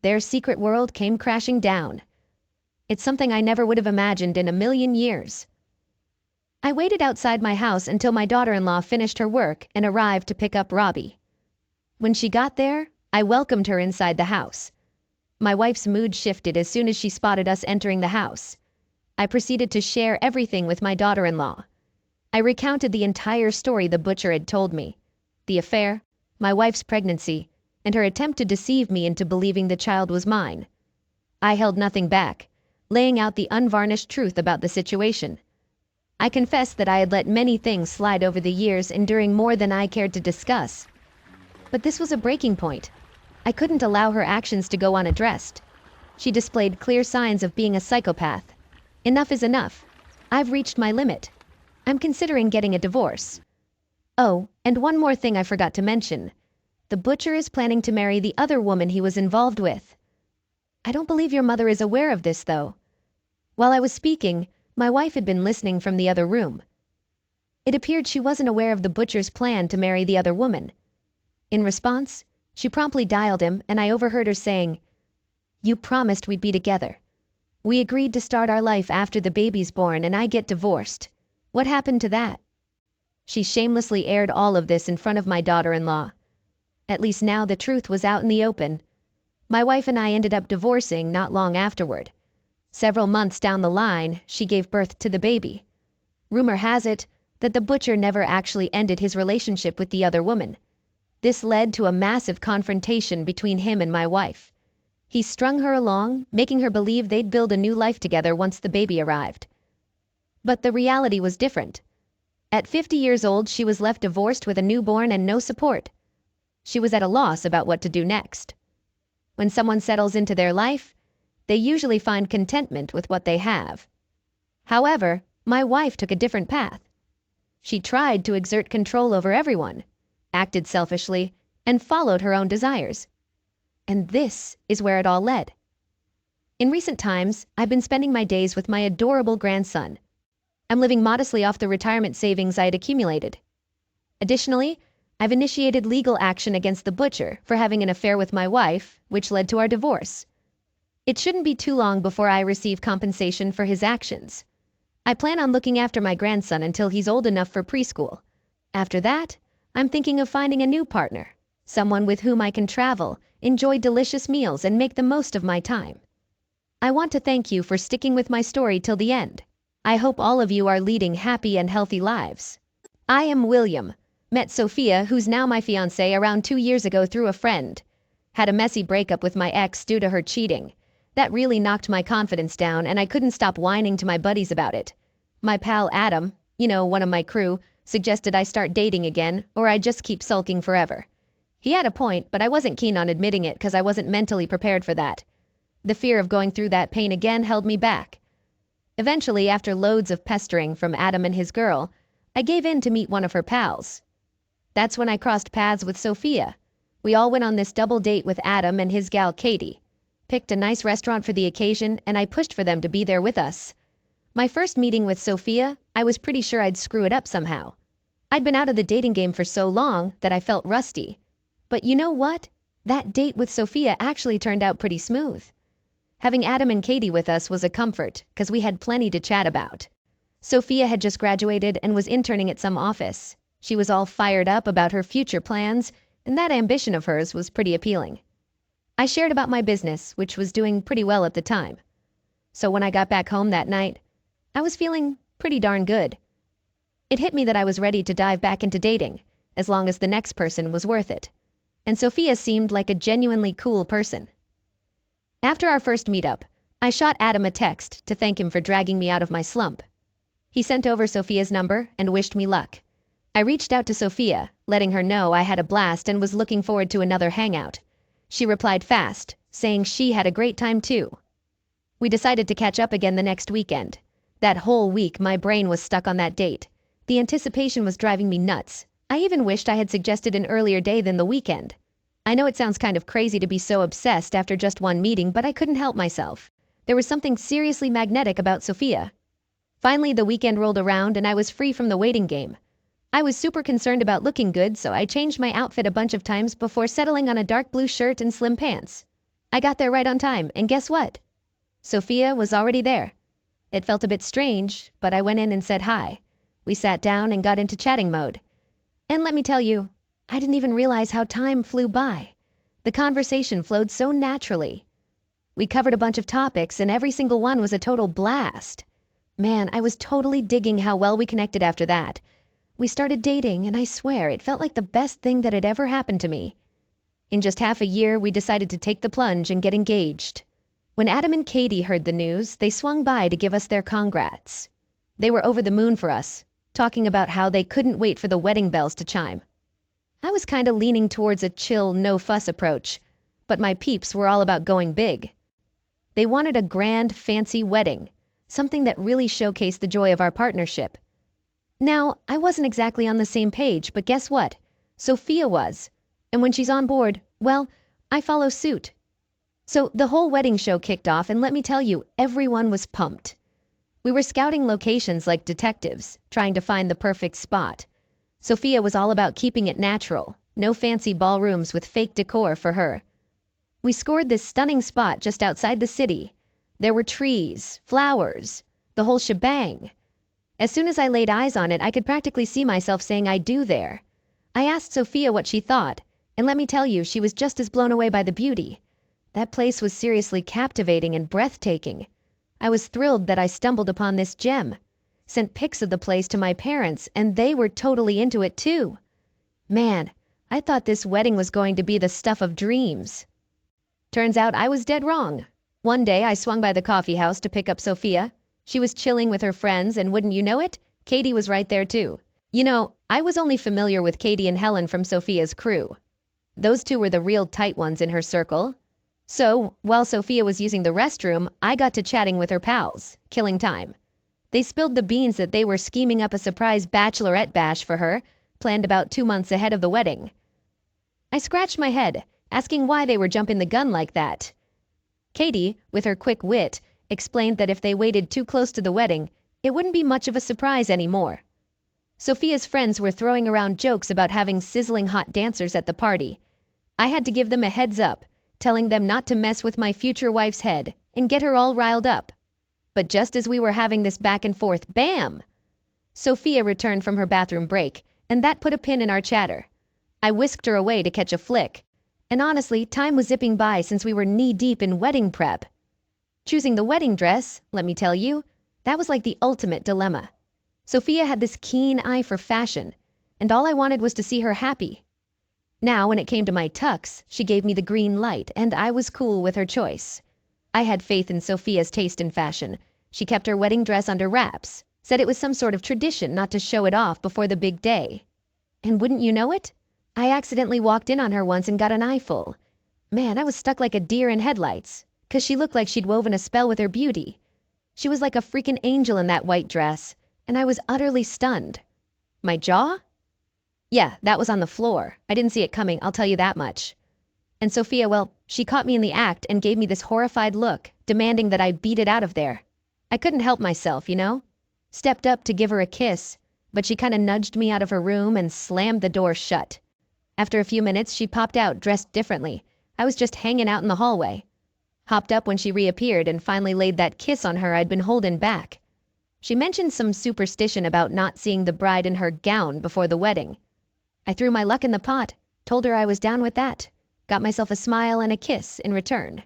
their secret world came crashing down. It's something I never would have imagined in a million years. I waited outside my house until my daughter-in-law finished her work and arrived to pick up Robbie. When she got there, I welcomed her inside the house. My wife's mood shifted as soon as she spotted us entering the house. I proceeded to share everything with my daughter-in-law. I recounted the entire story the butcher had told me. The affair, my wife's pregnancy, and her attempt to deceive me into believing the child was mine. I held nothing back, laying out the unvarnished truth about the situation. I confessed that I had let many things slide over the years, enduring more than I cared to discuss. But this was a breaking point. I couldn't allow her actions to go unaddressed. She displayed clear signs of being a psychopath. Enough is enough. I've reached my limit. I'm considering getting a divorce. Oh, and one more thing I forgot to mention. The butcher is planning to marry the other woman he was involved with. I don't believe your mother is aware of this, though. While I was speaking, my wife had been listening from the other room. It appeared she wasn't aware of the butcher's plan to marry the other woman. In response, she promptly dialed him, and I overheard her saying, "You promised we'd be together. We agreed to start our life after the baby's born and I get divorced. What happened to that?" She shamelessly aired all of this in front of my daughter-in-law. At least now the truth was out in the open. My wife and I ended up divorcing not long afterward. Several months down the line, she gave birth to the baby. Rumor has it that the butcher never actually ended his relationship with the other woman. This led to a massive confrontation between him and my wife. He strung her along, making her believe they'd build a new life together once the baby arrived. But the reality was different. At 50 years old, she was left divorced with a newborn and no support. She was at a loss about what to do next. When someone settles into their life, they usually find contentment with what they have. However, my wife took a different path. She tried to exert control over everyone, acted selfishly, and followed her own desires. And this is where it all led. In recent times, I've been spending my days with my adorable grandson. I'm living modestly off the retirement savings I had accumulated. Additionally, I've initiated legal action against the butcher for having an affair with my wife, which led to our divorce. It shouldn't be too long before I receive compensation for his actions. I plan on looking after my grandson until he's old enough for preschool. After that, I'm thinking of finding a new partner, someone with whom I can travel, enjoy delicious meals, and make the most of my time. I want to thank you for sticking with my story till the end. I hope all of you are leading happy and healthy lives. I am William. Met Sophia, who's now my fiancée, around 2 years ago through a friend. Had a messy breakup with my ex due to her cheating. That really knocked my confidence down and I couldn't stop whining to my buddies about it. My pal Adam, one of my crew, suggested I start dating again or I'd just keep sulking forever. He had a point, but I wasn't keen on admitting it because I wasn't mentally prepared for that. The fear of going through that pain again held me back. Eventually, after loads of pestering from Adam and his girl, I gave in to meet one of her pals. That's when I crossed paths with Sophia. We all went on this double date with Adam and his gal Katie. Picked a nice restaurant for the occasion, and I pushed for them to be there with us. My first meeting with Sophia, I was pretty sure I'd screw it up somehow. I'd been out of the dating game for so long that I felt rusty. But you know what? That date with Sophia actually turned out pretty smooth. Having Adam and Katie with us was a comfort, because we had plenty to chat about. Sophia had just graduated and was interning at some office. She was all fired up about her future plans, and that ambition of hers was pretty appealing. I shared about my business, which was doing pretty well at the time. So when I got back home that night, I was feeling pretty darn good. It hit me that I was ready to dive back into dating, as long as the next person was worth it. And Sophia seemed like a genuinely cool person. After our first meetup, I shot Adam a text to thank him for dragging me out of my slump. He sent over Sophia's number and wished me luck. I reached out to Sophia, letting her know I had a blast and was looking forward to another hangout. She replied fast, saying she had a great time too. We decided to catch up again the next weekend. That whole week my brain was stuck on that date. The anticipation was driving me nuts. I even wished I had suggested an earlier day than the weekend. I know it sounds kind of crazy to be so obsessed after just one meeting, but I couldn't help myself. There was something seriously magnetic about Sophia. Finally, the weekend rolled around and I was free from the waiting game. I was super concerned about looking good, so I changed my outfit a bunch of times before settling on a dark blue shirt and slim pants. I got there right on time, and guess what? Sophia was already there. It felt a bit strange, but I went in and said hi. We sat down and got into chatting mode. And let me tell you, I didn't even realize how time flew by. The conversation flowed so naturally. We covered a bunch of topics and every single one was a total blast. Man, I was totally digging how well we connected after that. We started dating and I swear it felt like the best thing that had ever happened to me. In just half a year, we decided to take the plunge and get engaged. When Adam and Katie heard the news, they swung by to give us their congrats. They were over the moon for us, talking about how they couldn't wait for the wedding bells to chime. I was kind of leaning towards a chill, no-fuss approach, but my peeps were all about going big. They wanted a grand, fancy wedding, something that really showcased the joy of our partnership. Now, I wasn't exactly on the same page, but guess what? Sophia was. And when she's on board, well, I follow suit. So the whole wedding show kicked off, and let me tell you, everyone was pumped. We were scouting locations like detectives, trying to find the perfect spot. Sophia was all about keeping it natural, no fancy ballrooms with fake decor for her. We scored this stunning spot just outside the city. There were trees, flowers, the whole shebang. As soon as I laid eyes on it, I could practically see myself saying I do there. I asked Sophia what she thought, and let me tell you, she was just as blown away by the beauty. That place was seriously captivating and breathtaking. I was thrilled that I stumbled upon this gem. Sent pics of the place to my parents, and they were totally into it too. Man, I thought this wedding was going to be the stuff of dreams. Turns out I was dead wrong. One day I swung by the coffee house to pick up Sophia. She was chilling with her friends, and wouldn't you know it, Katie was right there too. I was only familiar with Katie and Helen from Sophia's crew. Those two were the real tight ones in her circle. So, while Sophia was using the restroom, I got to chatting with her pals, killing time. They spilled the beans that they were scheming up a surprise bachelorette bash for her, planned about 2 months ahead of the wedding. I scratched my head, asking why they were jumping the gun like that. Katie, with her quick wit, explained that if they waited too close to the wedding, it wouldn't be much of a surprise anymore. Sophia's friends were throwing around jokes about having sizzling hot dancers at the party. I had to give them a heads up, telling them not to mess with my future wife's head and get her all riled up. But just as we were having this back and forth, bam! Sophia returned from her bathroom break, and that put a pin in our chatter. I whisked her away to catch a flick. And honestly, time was zipping by since we were knee-deep in wedding prep. Choosing the wedding dress, let me tell you, that was like the ultimate dilemma. Sophia had this keen eye for fashion, and all I wanted was to see her happy. Now, when it came to my tux, she gave me the green light, and I was cool with her choice. I had faith in Sophia's taste in fashion. She kept her wedding dress under wraps, said it was some sort of tradition not to show it off before the big day. And wouldn't you know it? I accidentally walked in on her once and got an eyeful. Man, I was stuck like a deer in headlights, 'cause she looked like she'd woven a spell with her beauty. She was like a freaking angel in that white dress, and I was utterly stunned. My jaw? Yeah, that was on the floor. I didn't see it coming, I'll tell you that much. And Sophia, well, she caught me in the act and gave me this horrified look, demanding that I beat it out of there. I couldn't help myself, you know? Stepped up to give her a kiss, but she kinda nudged me out of her room and slammed the door shut. After a few minutes, she popped out dressed differently. I was just hanging out in the hallway. Hopped up when she reappeared and finally laid that kiss on her I'd been holding back. She mentioned some superstition about not seeing the bride in her gown before the wedding. I threw my luck in the pot, told her I was down with that, got myself a smile and a kiss in return.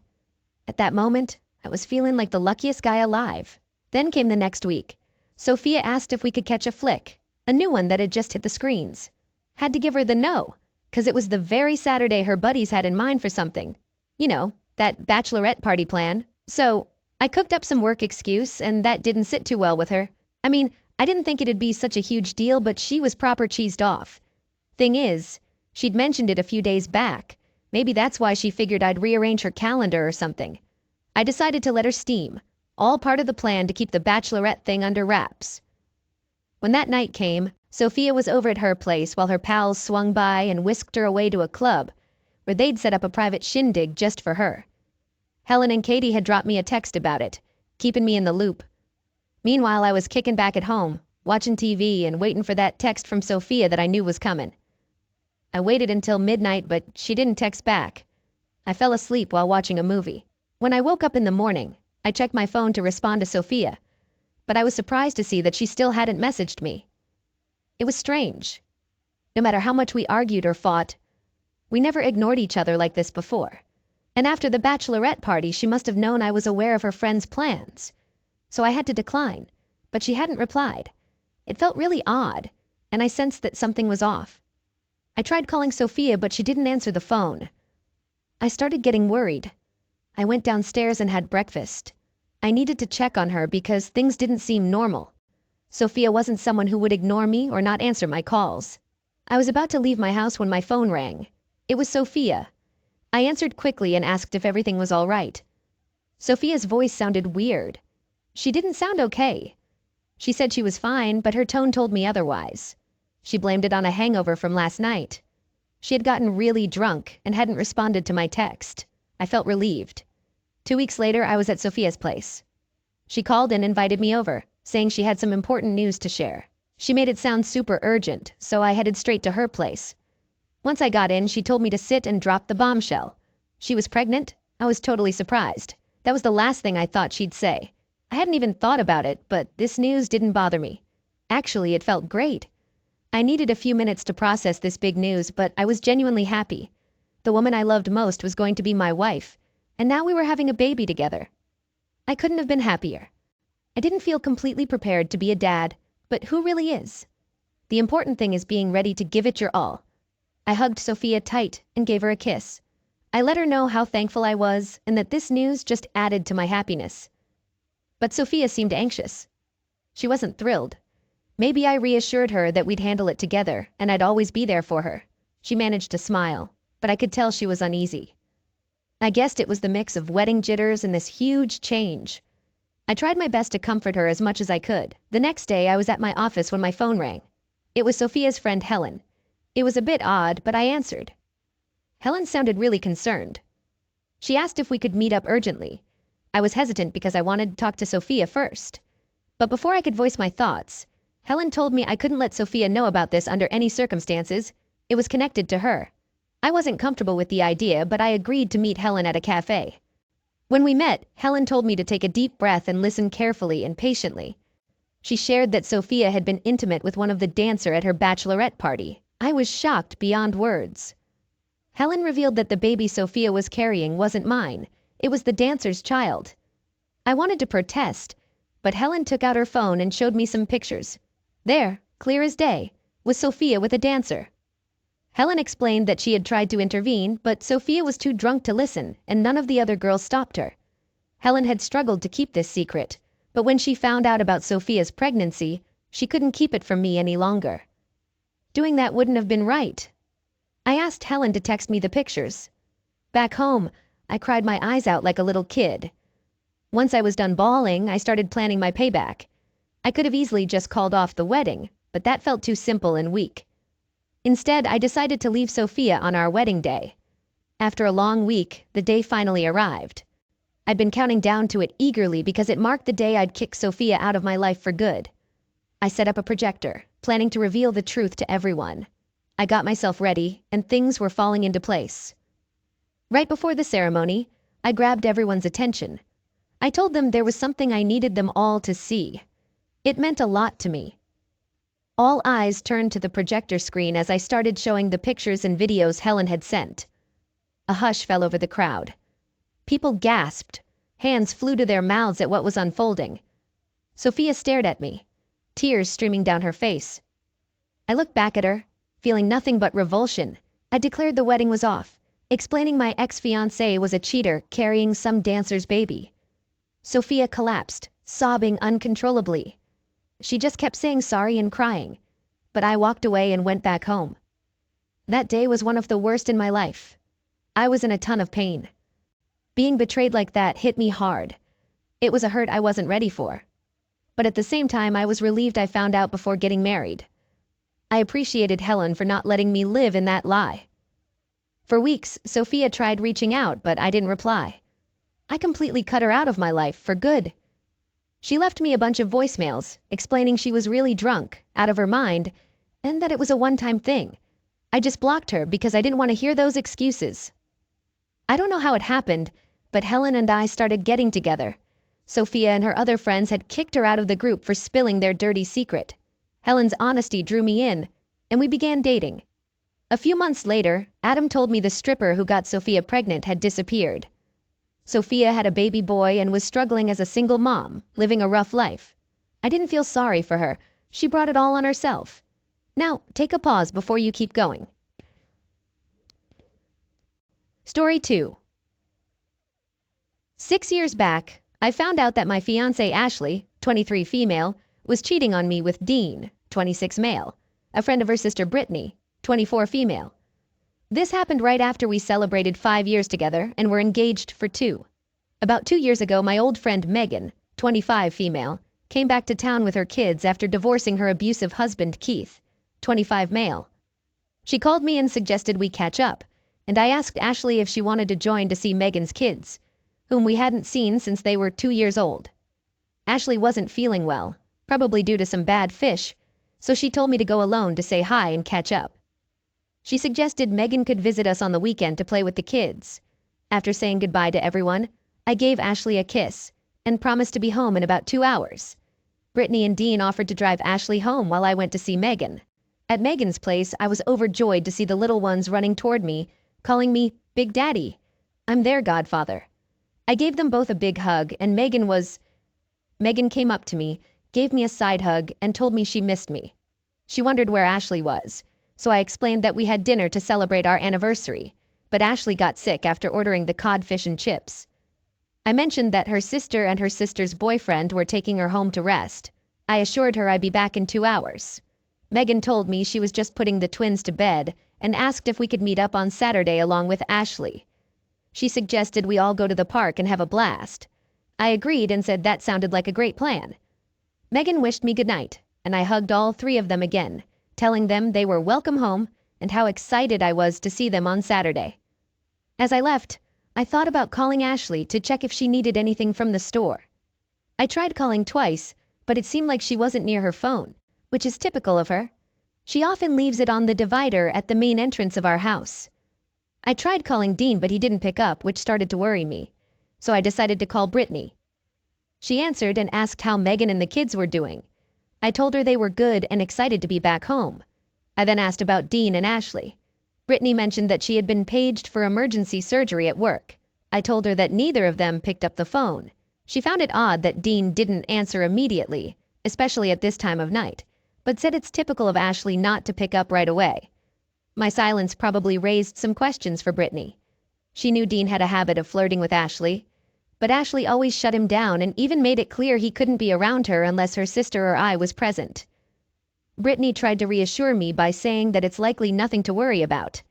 At that moment, I was feeling like the luckiest guy alive. Then came the next week. Sophia asked if we could catch a flick, a new one that had just hit the screens. Had to give her the no, 'cause it was the very Saturday her buddies had in mind for something. You know, that bachelorette party plan. So, I cooked up some work excuse, and that didn't sit too well with her. I mean, I didn't think it'd be such a huge deal, but she was proper cheesed off. Thing is, she'd mentioned it a few days back. Maybe that's why she figured I'd rearrange her calendar or something. I decided to let her steam, all part of the plan to keep the bachelorette thing under wraps. When that night came, Sophia was over at her place while her pals swung by and whisked her away to a club, where they'd set up a private shindig just for her. Helen and Katie had dropped me a text about it, keeping me in the loop. Meanwhile, I was kicking back at home, watching TV and waiting for that text from Sophia that I knew was coming. I waited until midnight, but she didn't text back. I fell asleep while watching a movie. When I woke up in the morning, I checked my phone to respond to Sophia, but I was surprised to see that she still hadn't messaged me. It was strange. No matter how much we argued or fought, we never ignored each other like this before. And after the bachelorette party, she must have known I was aware of her friend's plans. So I had to decline, but she hadn't replied. It felt really odd, and I sensed that something was off. I tried calling Sophia, but she didn't answer the phone. I started getting worried. I went downstairs and had breakfast. I needed to check on her because things didn't seem normal. Sophia wasn't someone who would ignore me or not answer my calls. I was about to leave my house when my phone rang. It was Sophia. I answered quickly and asked if everything was all right. Sophia's voice sounded weird. She didn't sound okay. She said she was fine, but her tone told me otherwise. She blamed it on a hangover from last night. She had gotten really drunk and hadn't responded to my text. I felt relieved. 2 weeks later, I was at Sophia's place. She called and invited me over, saying she had some important news to share. She made it sound super urgent, so I headed straight to her place. Once I got in, she told me to sit and drop the bombshell. She was pregnant. I was totally surprised. That was the last thing I thought she'd say. I hadn't even thought about it, but this news didn't bother me. Actually, it felt great. I needed a few minutes to process this big news, but I was genuinely happy. The woman I loved most was going to be my wife, and now we were having a baby together. I couldn't have been happier. I didn't feel completely prepared to be a dad, but who really is? The important thing is being ready to give it your all. I hugged Sophia tight and gave her a kiss. I let her know how thankful I was and that this news just added to my happiness. But Sophia seemed anxious. She wasn't thrilled. Maybe I reassured her that we'd handle it together and I'd always be there for her. She managed to smile, but I could tell she was uneasy. I guessed it was the mix of wedding jitters and this huge change. I tried my best to comfort her as much as I could. The next day, I was at my office when my phone rang. It was Sophia's friend Helen. It was a bit odd, but I answered. Helen sounded really concerned. She asked if we could meet up urgently. I was hesitant because I wanted to talk to Sophia first. But before I could voice my thoughts, Helen told me I couldn't let Sophia know about this under any circumstances. It was connected to her. I wasn't comfortable with the idea, but I agreed to meet Helen at a cafe. When we met, Helen told me to take a deep breath and listen carefully and patiently. She shared that Sophia had been intimate with one of the dancers at her bachelorette party. I was shocked beyond words. Helen revealed that the baby Sophia was carrying wasn't mine. It was the dancer's child. I wanted to protest, but Helen took out her phone and showed me some pictures. There, clear as day, was Sophia with a dancer. Helen explained that she had tried to intervene, but Sophia was too drunk to listen, and none of the other girls stopped her. Helen had struggled to keep this secret, but when she found out about Sophia's pregnancy, she couldn't keep it from me any longer. Doing that wouldn't have been right. I asked Helen to text me the pictures. Back home, I cried my eyes out like a little kid. Once I was done bawling, I started planning my payback. I could have easily just called off the wedding, but that felt too simple and weak. Instead, I decided to leave Sophia on our wedding day. After a long week, the day finally arrived. I'd been counting down to it eagerly because it marked the day I'd kick Sophia out of my life for good. I set up a projector, planning to reveal the truth to everyone. I got myself ready, and things were falling into place. Right before the ceremony, I grabbed everyone's attention. I told them there was something I needed them all to see. It meant a lot to me. All eyes turned to the projector screen as I started showing the pictures and videos Helen had sent. A hush fell over the crowd. People gasped. Hands flew to their mouths at what was unfolding. Sophia stared at me, tears streaming down her face. I looked back at her, feeling nothing but revulsion. I declared the wedding was off, explaining my ex-fiancé was a cheater carrying some dancer's baby. Sophia collapsed, sobbing uncontrollably. She just kept saying sorry and crying, but I walked away and went back home. That day was one of the worst in my life. I was in a ton of pain. Being betrayed like that hit me hard. It was a hurt I wasn't ready for. But at the same time, I was relieved I found out before getting married. I appreciated Helen for not letting me live in that lie. For weeks, Sophia tried reaching out, but I didn't reply. I completely cut her out of my life for good. She left me a bunch of voicemails, explaining she was really drunk, out of her mind, and that it was a one-time thing. I just blocked her because I didn't want to hear those excuses. I don't know how it happened, but Helen and I started getting together. Sophia and her other friends had kicked her out of the group for spilling their dirty secret. Helen's honesty drew me in, and we began dating. A few months later, Adam told me the stripper who got Sophia pregnant had disappeared. Sophia had a baby boy and was struggling as a single mom, living a rough life. I didn't feel sorry for her. She brought it all on herself. Now, take a pause before you keep going. Story 2. 6 years back, I found out that my fiancé Ashley, 23 female, was cheating on me with Dean, 26 male, a friend of her sister Brittany, 24 female. This happened right after we celebrated 5 years together and were engaged for 2. About 2 years ago, my old friend Megan, 25 female, came back to town with her kids after divorcing her abusive husband Keith, 25 male. She called me and suggested we catch up, and I asked Ashley if she wanted to join to see Megan's kids, whom we hadn't seen since they were 2 years old. Ashley wasn't feeling well, probably due to some bad fish, so she told me to go alone to say hi and catch up. She suggested Megan could visit us on the weekend to play with the kids. After saying goodbye to everyone, I gave Ashley a kiss and promised to be home in about 2 hours. Brittany and Dean offered to drive Ashley home while I went to see Megan. At Megan's place, I was overjoyed to see the little ones running toward me, calling me Big Daddy. I'm their godfather. I gave them both a big hug, and Megan came up to me, gave me a side hug, and told me she missed me. She wondered where Ashley was, so I explained that we had dinner to celebrate our anniversary, but Ashley got sick after ordering the codfish and chips. I mentioned that her sister and her sister's boyfriend were taking her home to rest. I assured her I'd be back in 2 hours. Megan told me she was just putting the twins to bed and asked if we could meet up on Saturday along with Ashley. She suggested we all go to the park and have a blast. I agreed and said that sounded like a great plan. Megan wished me goodnight, and I hugged all 3 of them again, telling them they were welcome home and how excited I was to see them on Saturday. As I left, I thought about calling Ashley to check if she needed anything from the store. I tried calling twice, but it seemed like she wasn't near her phone, which is typical of her. She often leaves it on the divider at the main entrance of our house. I tried calling Dean, but he didn't pick up, which started to worry me, so I decided to call Brittany. She answered and asked how Megan and the kids were doing. I told her they were good and excited to be back home. I then asked about Dean and Ashley. Brittany mentioned that she had been paged for emergency surgery at work. I told her that neither of them picked up the phone. She found it odd that Dean didn't answer immediately, especially at this time of night, but said it's typical of Ashley not to pick up right away. My silence probably raised some questions for Brittany. She knew Dean had a habit of flirting with Ashley, but Ashley always shut him down and even made it clear he couldn't be around her unless her sister or I was present. Brittany tried to reassure me by saying that it's likely nothing to worry about.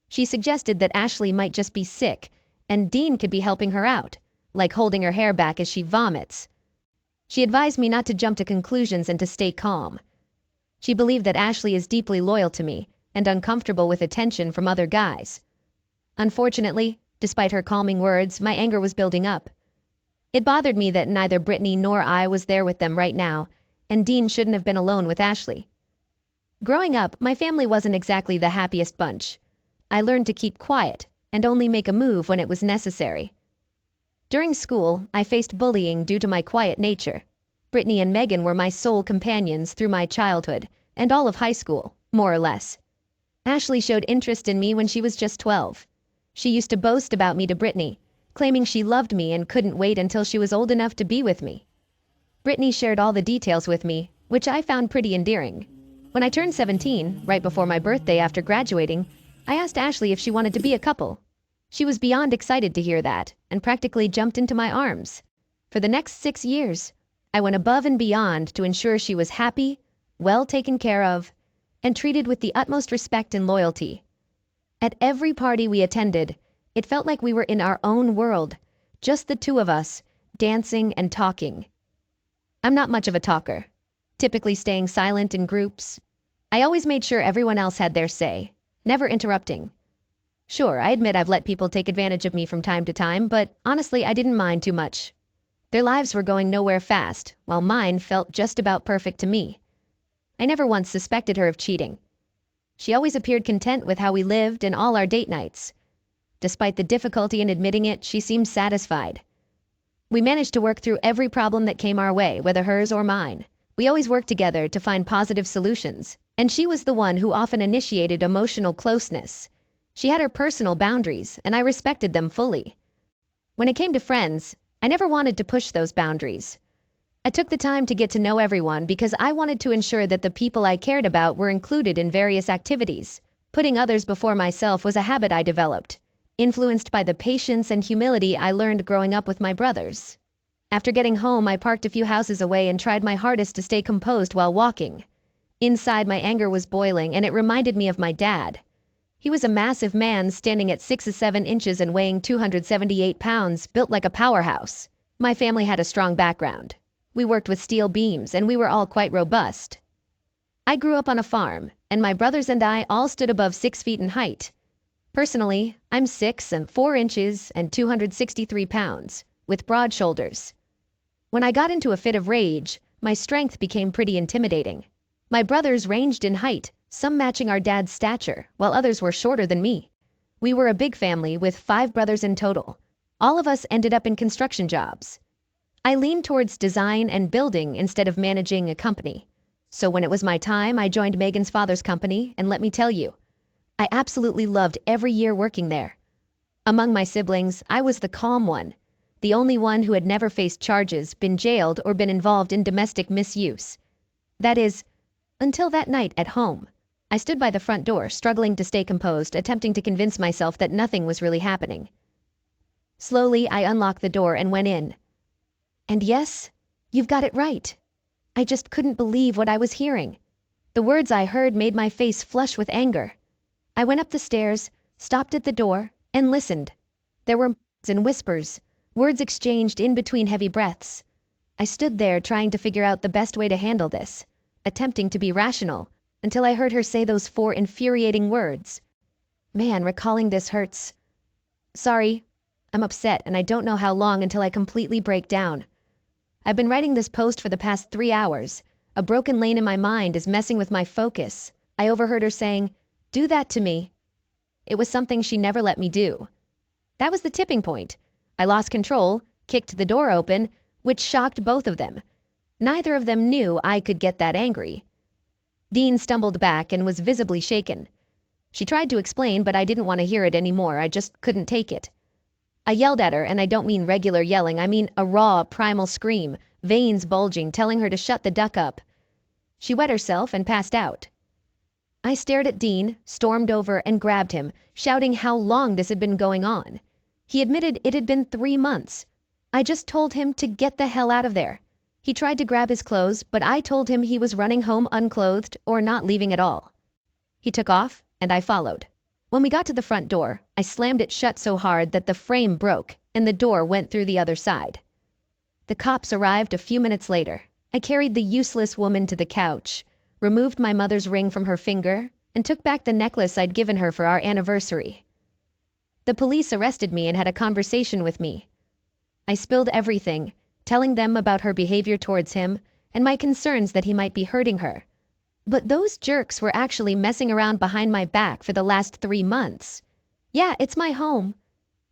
She suggested that Ashley might just be sick, and Dean could be helping her out, like holding her hair back as she vomits. She advised me not to jump to conclusions and to stay calm. She believed that Ashley is deeply loyal to me and uncomfortable with attention from other guys. Unfortunately, despite her calming words, my anger was building up. It bothered me that neither Brittany nor I was there with them right now, and Dean shouldn't have been alone with Ashley. Growing up, my family wasn't exactly the happiest bunch. I learned to keep quiet and only make a move when it was necessary. During school, I faced bullying due to my quiet nature. Brittany and Megan were my sole companions through my childhood and all of high school, more or less. Ashley showed interest in me when she was just 12. She used to boast about me to Brittany, claiming she loved me and couldn't wait until she was old enough to be with me. Brittany shared all the details with me, which I found pretty endearing. When I turned 17, right before my birthday after graduating, I asked Ashley if she wanted to be a couple. She was beyond excited to hear that and practically jumped into my arms. For the next 6 years, I went above and beyond to ensure she was happy, well taken care of, and treated with the utmost respect and loyalty. At every party we attended, it felt like we were in our own world, just the two of us, dancing and talking. I'm not much of a talker, typically staying silent in groups. I always made sure everyone else had their say, never interrupting. Sure, I admit I've let people take advantage of me from time to time, but honestly, I didn't mind too much. Their lives were going nowhere fast, while mine felt just about perfect to me. I never once suspected her of cheating. She always appeared content with how we lived and all our date nights. Despite the difficulty in admitting it, she seemed satisfied. We managed to work through every problem that came our way, whether hers or mine. We always worked together to find positive solutions, and she was the one who often initiated emotional closeness. She had her personal boundaries, and I respected them fully. When it came to friends, I never wanted to push those boundaries. I took the time to get to know everyone because I wanted to ensure that the people I cared about were included in various activities. Putting others before myself was a habit I developed, influenced by the patience and humility I learned growing up with my brothers. After getting home, I parked a few houses away and tried my hardest to stay composed while walking. Inside, my anger was boiling, and it reminded me of my dad. He was a massive man standing at 6'7" and weighing 278 pounds, built like a powerhouse. My family had a strong background. We worked with steel beams, and we were all quite robust. I grew up on a farm, and my brothers and I all stood above 6 feet in height. Personally, I'm 6'4" and 263 pounds, with broad shoulders. When I got into a fit of rage, my strength became pretty intimidating. My brothers ranged in height, some matching our dad's stature, while others were shorter than me. We were a big family with 5 brothers in total. All of us ended up in construction jobs. I leaned towards design and building instead of managing a company. So when it was my time, I joined Megan's father's company, and let me tell you, I absolutely loved every year working there. Among my siblings, I was the calm one, the only one who had never faced charges, been jailed, or been involved in domestic misuse. That is, until that night at home. I stood by the front door, struggling to stay composed, attempting to convince myself that nothing was really happening. Slowly, I unlocked the door and went in. And yes, you've got it right. I just couldn't believe what I was hearing. The words I heard made my face flush with anger. I went up the stairs, stopped at the door, and listened. There were and whispers, words exchanged in between heavy breaths. I stood there trying to figure out the best way to handle this, attempting to be rational, until I heard her say those 4 infuriating words. Man, recalling this hurts. Sorry, I'm upset and I don't know how long until I completely break down. I've been writing this post for the past 3 hours. A broken lane in my mind is messing with my focus. I overheard her saying, "Do that to me." It was something she never let me do. That was the tipping point. I lost control, kicked the door open, which shocked both of them. Neither of them knew I could get that angry. Dean stumbled back and was visibly shaken. She tried to explain, but I didn't want to hear it anymore. I just couldn't take it. I yelled at her, and I don't mean regular yelling. I mean a raw, primal scream, veins bulging, telling her to shut the duck up. She wet herself and passed out. I stared at Dean, stormed over, and grabbed him, shouting how long this had been going on. He admitted it had been 3 months. I just told him to get the hell out of there. He tried to grab his clothes, but I told him he was running home unclothed or not leaving at all. He took off, and I followed. When we got to the front door, I slammed it shut so hard that the frame broke, and the door went through the other side. The cops arrived a few minutes later. I carried the useless woman to the couch, removed my mother's ring from her finger, and took back the necklace I'd given her for our anniversary. The police arrested me and had a conversation with me. I spilled everything, telling them about her behavior towards him and my concerns that he might be hurting her. But those jerks were actually messing around behind my back for the last 3 months. Yeah, it's my home.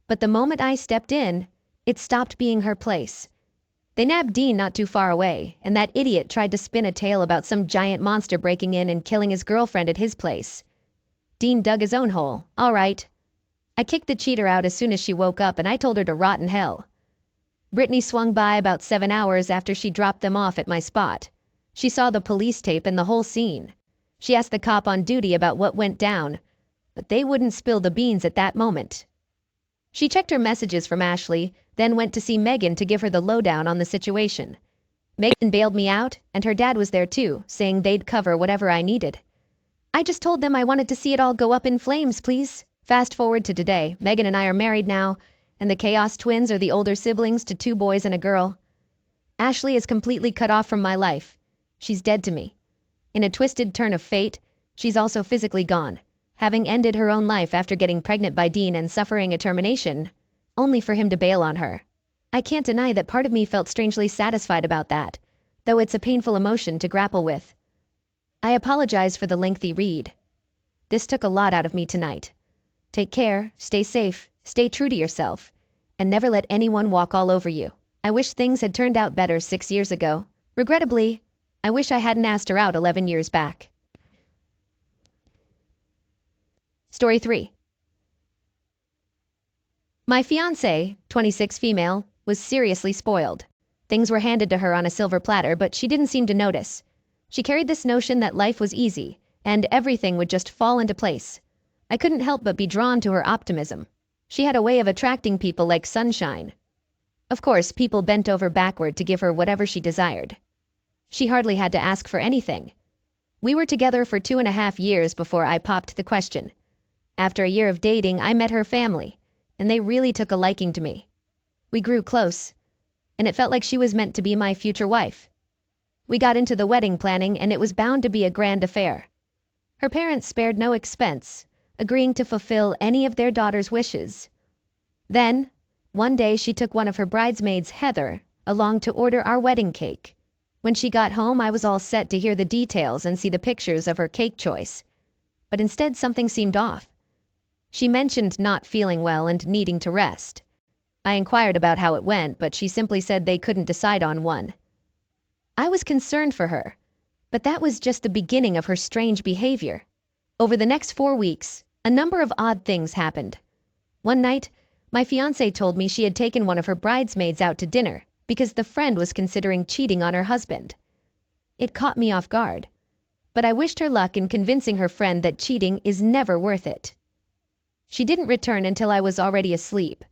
But the moment I stepped in, it stopped being her place. They nabbed Dean not too far away, and that idiot tried to spin a tale about some giant monster breaking in and killing his girlfriend at his place. Dean dug his own hole, all right. I kicked the cheater out as soon as she woke up, and I told her to rot in hell. Brittany swung by about 7 hours after she dropped them off at my spot. She saw the police tape and the whole scene. She asked the cop on duty about what went down, but they wouldn't spill the beans at that moment. She checked her messages from Ashley, then went to see Megan to give her the lowdown on the situation. Megan bailed me out, and her dad was there too, saying they'd cover whatever I needed. I just told them I wanted to see it all go up in flames, please. Fast forward to today, Megan and I are married now, and the Chaos twins are the older siblings to 2 boys and a girl. Ashley is completely cut off from my life. She's dead to me. In a twisted turn of fate, she's also physically gone, having ended her own life after getting pregnant by Dean and suffering a termination, only for him to bail on her. I can't deny that part of me felt strangely satisfied about that, though it's a painful emotion to grapple with. I apologize for the lengthy read. This took a lot out of me tonight. Take care, stay safe, stay true to yourself, and never let anyone walk all over you. I wish things had turned out better 6 years ago. Regrettably, I wish I hadn't asked her out 11 years back. Story 3. My fiancée, 26 female, was seriously spoiled. Things were handed to her on a silver platter, but she didn't seem to notice. She carried this notion that life was easy, and everything would just fall into place. I couldn't help but be drawn to her optimism. She had a way of attracting people like sunshine. Of course, people bent over backward to give her whatever she desired. She hardly had to ask for anything. We were together for 2.5 years before I popped the question. After a year of dating, I met her family, and they really took a liking to me. We grew close, and it felt like she was meant to be my future wife. We got into the wedding planning, and it was bound to be a grand affair. Her parents spared no expense, agreeing to fulfill any of their daughter's wishes. Then, one day she took one of her bridesmaids, Heather, along to order our wedding cake. When she got home, I was all set to hear the details and see the pictures of her cake choice. But instead, something seemed off. She mentioned not feeling well and needing to rest. I inquired about how it went, but she simply said they couldn't decide on one. I was concerned for her, but that was just the beginning of her strange behavior. Over the next 4 weeks, a number of odd things happened. One night, my fiancée told me she had taken one of her bridesmaids out to dinner because the friend was considering cheating on her husband. It caught me off guard, but I wished her luck in convincing her friend that cheating is never worth it. She didn't return until I was already asleep,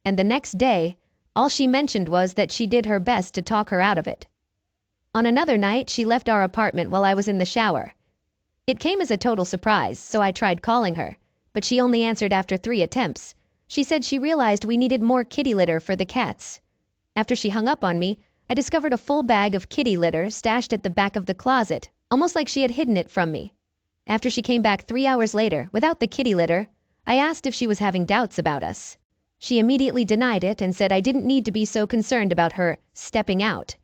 and the next day, all she mentioned was that she did her best to talk her out of it. On another night, she left our apartment while I was in the shower. It came as a total surprise, so I tried calling her, but she only answered after 3 attempts. She said she realized we needed more kitty litter for the cats. After she hung up on me, I discovered a full bag of kitty litter stashed at the back of the closet, almost like she had hidden it from me. After she came back 3 hours later, without the kitty litter, I asked if she was having doubts about us. She immediately denied it and said I didn't need to be so concerned about her stepping out.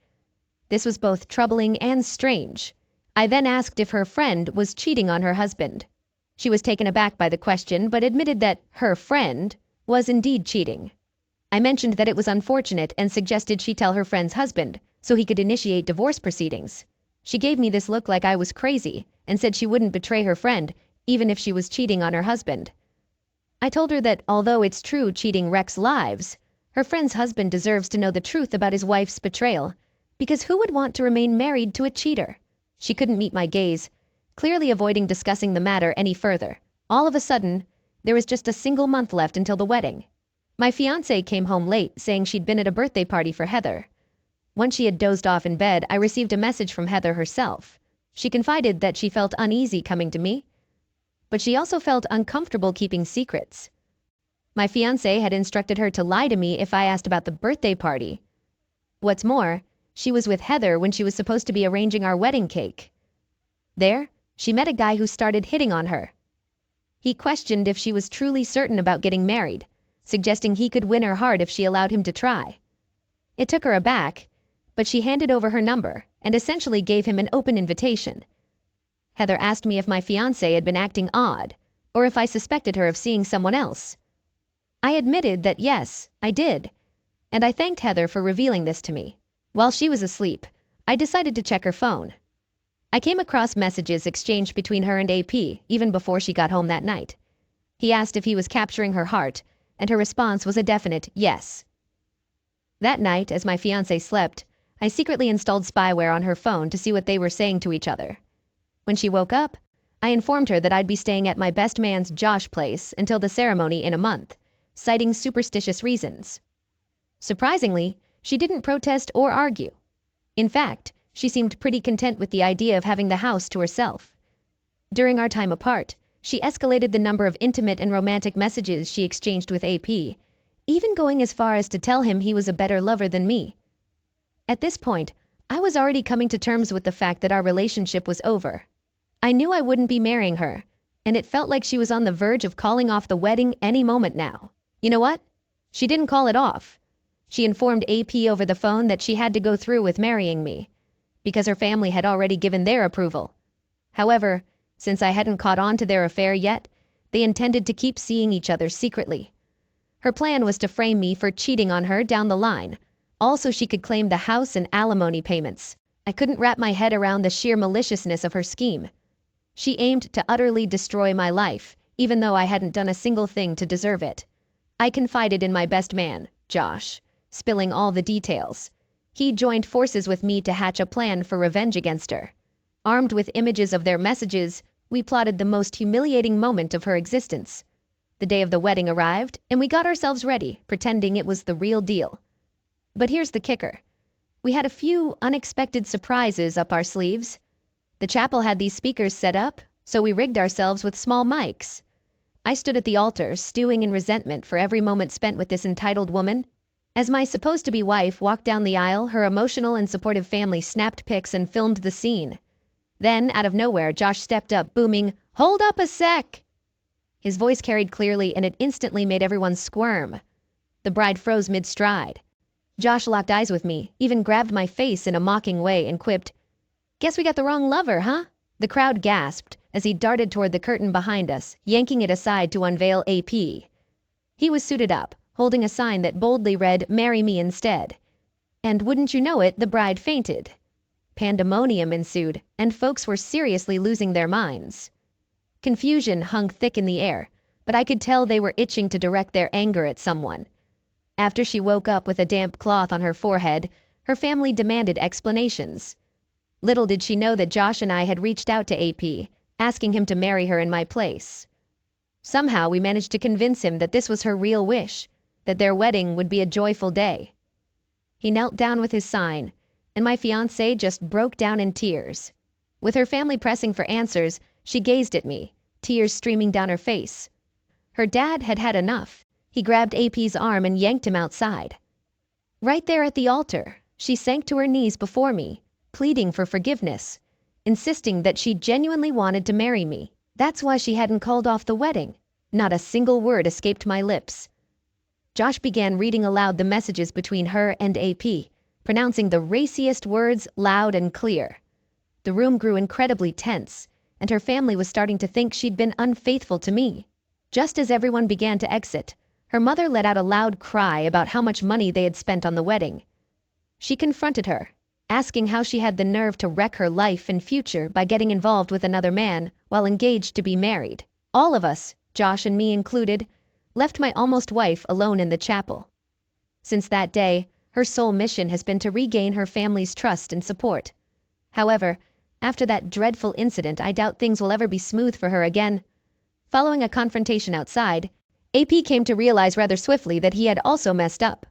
This was both troubling and strange. I then asked if her friend was cheating on her husband. She was taken aback by the question, but admitted that her friend was indeed cheating. I mentioned that it was unfortunate and suggested she tell her friend's husband so he could initiate divorce proceedings. She gave me this look like I was crazy and said she wouldn't betray her friend, even if she was cheating on her husband. I told her that although it's true cheating wrecks lives, her friend's husband deserves to know the truth about his wife's betrayal, because who would want to remain married to a cheater? She couldn't meet my gaze, clearly avoiding discussing the matter any further. All of a sudden, there was just a single month left until the wedding. My fiancé came home late saying she'd been at a birthday party for Heather. Once she had dozed off in bed, I received a message from Heather herself. She confided that she felt uneasy coming to me, but she also felt uncomfortable keeping secrets. My fiancé had instructed her to lie to me if I asked about the birthday party. What's more, she was with Heather when she was supposed to be arranging our wedding cake. There, she met a guy who started hitting on her. He questioned if she was truly certain about getting married, suggesting he could win her heart if she allowed him to try. It took her aback, but she handed over her number and essentially gave him an open invitation. Heather asked me if my fiancé had been acting odd, or if I suspected her of seeing someone else. I admitted that yes, I did, and I thanked Heather for revealing this to me. While she was asleep, I decided to check her phone. I came across messages exchanged between her and AP even before she got home that night. He asked if he was capturing her heart, and her response was a definite yes. That night, as my fiancé slept, I secretly installed spyware on her phone to see what they were saying to each other. When she woke up, I informed her that I'd be staying at my best man's Josh place until the ceremony in a month, citing superstitious reasons. Surprisingly, she didn't protest or argue. In fact, she seemed pretty content with the idea of having the house to herself. During our time apart, she escalated the number of intimate and romantic messages she exchanged with AP, even going as far as to tell him he was a better lover than me. At this point, I was already coming to terms with the fact that our relationship was over. I knew I wouldn't be marrying her, and it felt like she was on the verge of calling off the wedding any moment now. You know what? She didn't call it off. She informed AP over the phone that she had to go through with marrying me, because her family had already given their approval. However, since I hadn't caught on to their affair yet, they intended to keep seeing each other secretly. Her plan was to frame me for cheating on her down the line, also she could claim the house and alimony payments. I couldn't wrap my head around the sheer maliciousness of her scheme. She aimed to utterly destroy my life, even though I hadn't done a single thing to deserve it. I confided in my best man, Josh, spilling all the details. He joined forces with me to hatch a plan for revenge against her. Armed with images of their messages, we plotted the most humiliating moment of her existence. The day of the wedding arrived, and we got ourselves ready, pretending it was the real deal. But here's the kicker. We had a few unexpected surprises up our sleeves. The chapel had these speakers set up, so we rigged ourselves with small mics. I stood at the altar, stewing in resentment for every moment spent with this entitled woman. As my supposed-to-be wife walked down the aisle, her emotional and supportive family snapped pics and filmed the scene. Then, out of nowhere, Josh stepped up, booming, "Hold up a sec!" His voice carried clearly, and it instantly made everyone squirm. The bride froze mid-stride. Josh locked eyes with me, even grabbed my face in a mocking way and quipped, "Guess we got the wrong lover, huh?" The crowd gasped as he darted toward the curtain behind us, yanking it aside to unveil AP. He was suited up, holding a sign that boldly read, "Marry me instead." And wouldn't you know it, the bride fainted. Pandemonium ensued, and folks were seriously losing their minds. Confusion hung thick in the air, but I could tell they were itching to direct their anger at someone. After she woke up with a damp cloth on her forehead, her family demanded explanations. Little did she know that Josh and I had reached out to AP, asking him to marry her in my place. Somehow we managed to convince him that this was her real wish, that their wedding would be a joyful day. He knelt down with his sign, and my fiancée just broke down in tears. With her family pressing for answers, she gazed at me, tears streaming down her face. Her dad had had enough. He grabbed AP's arm and yanked him outside. Right there at the altar, she sank to her knees before me, pleading for forgiveness, insisting that she genuinely wanted to marry me. That's why she hadn't called off the wedding. Not a single word escaped my lips. Josh began reading aloud the messages between her and AP, pronouncing the raciest words loud and clear. The room grew incredibly tense, and her family was starting to think she'd been unfaithful to me. Just as everyone began to exit, her mother let out a loud cry about how much money they had spent on the wedding. She confronted her, asking how she had the nerve to wreck her life and future by getting involved with another man while engaged to be married. All of us, Josh and me included, left my almost wife alone in the chapel. Since that day, her sole mission has been to regain her family's trust and support. However, After that dreadful incident, I doubt things will ever be smooth for her again. Following a confrontation outside, AP came to realize rather swiftly that he had also messed up.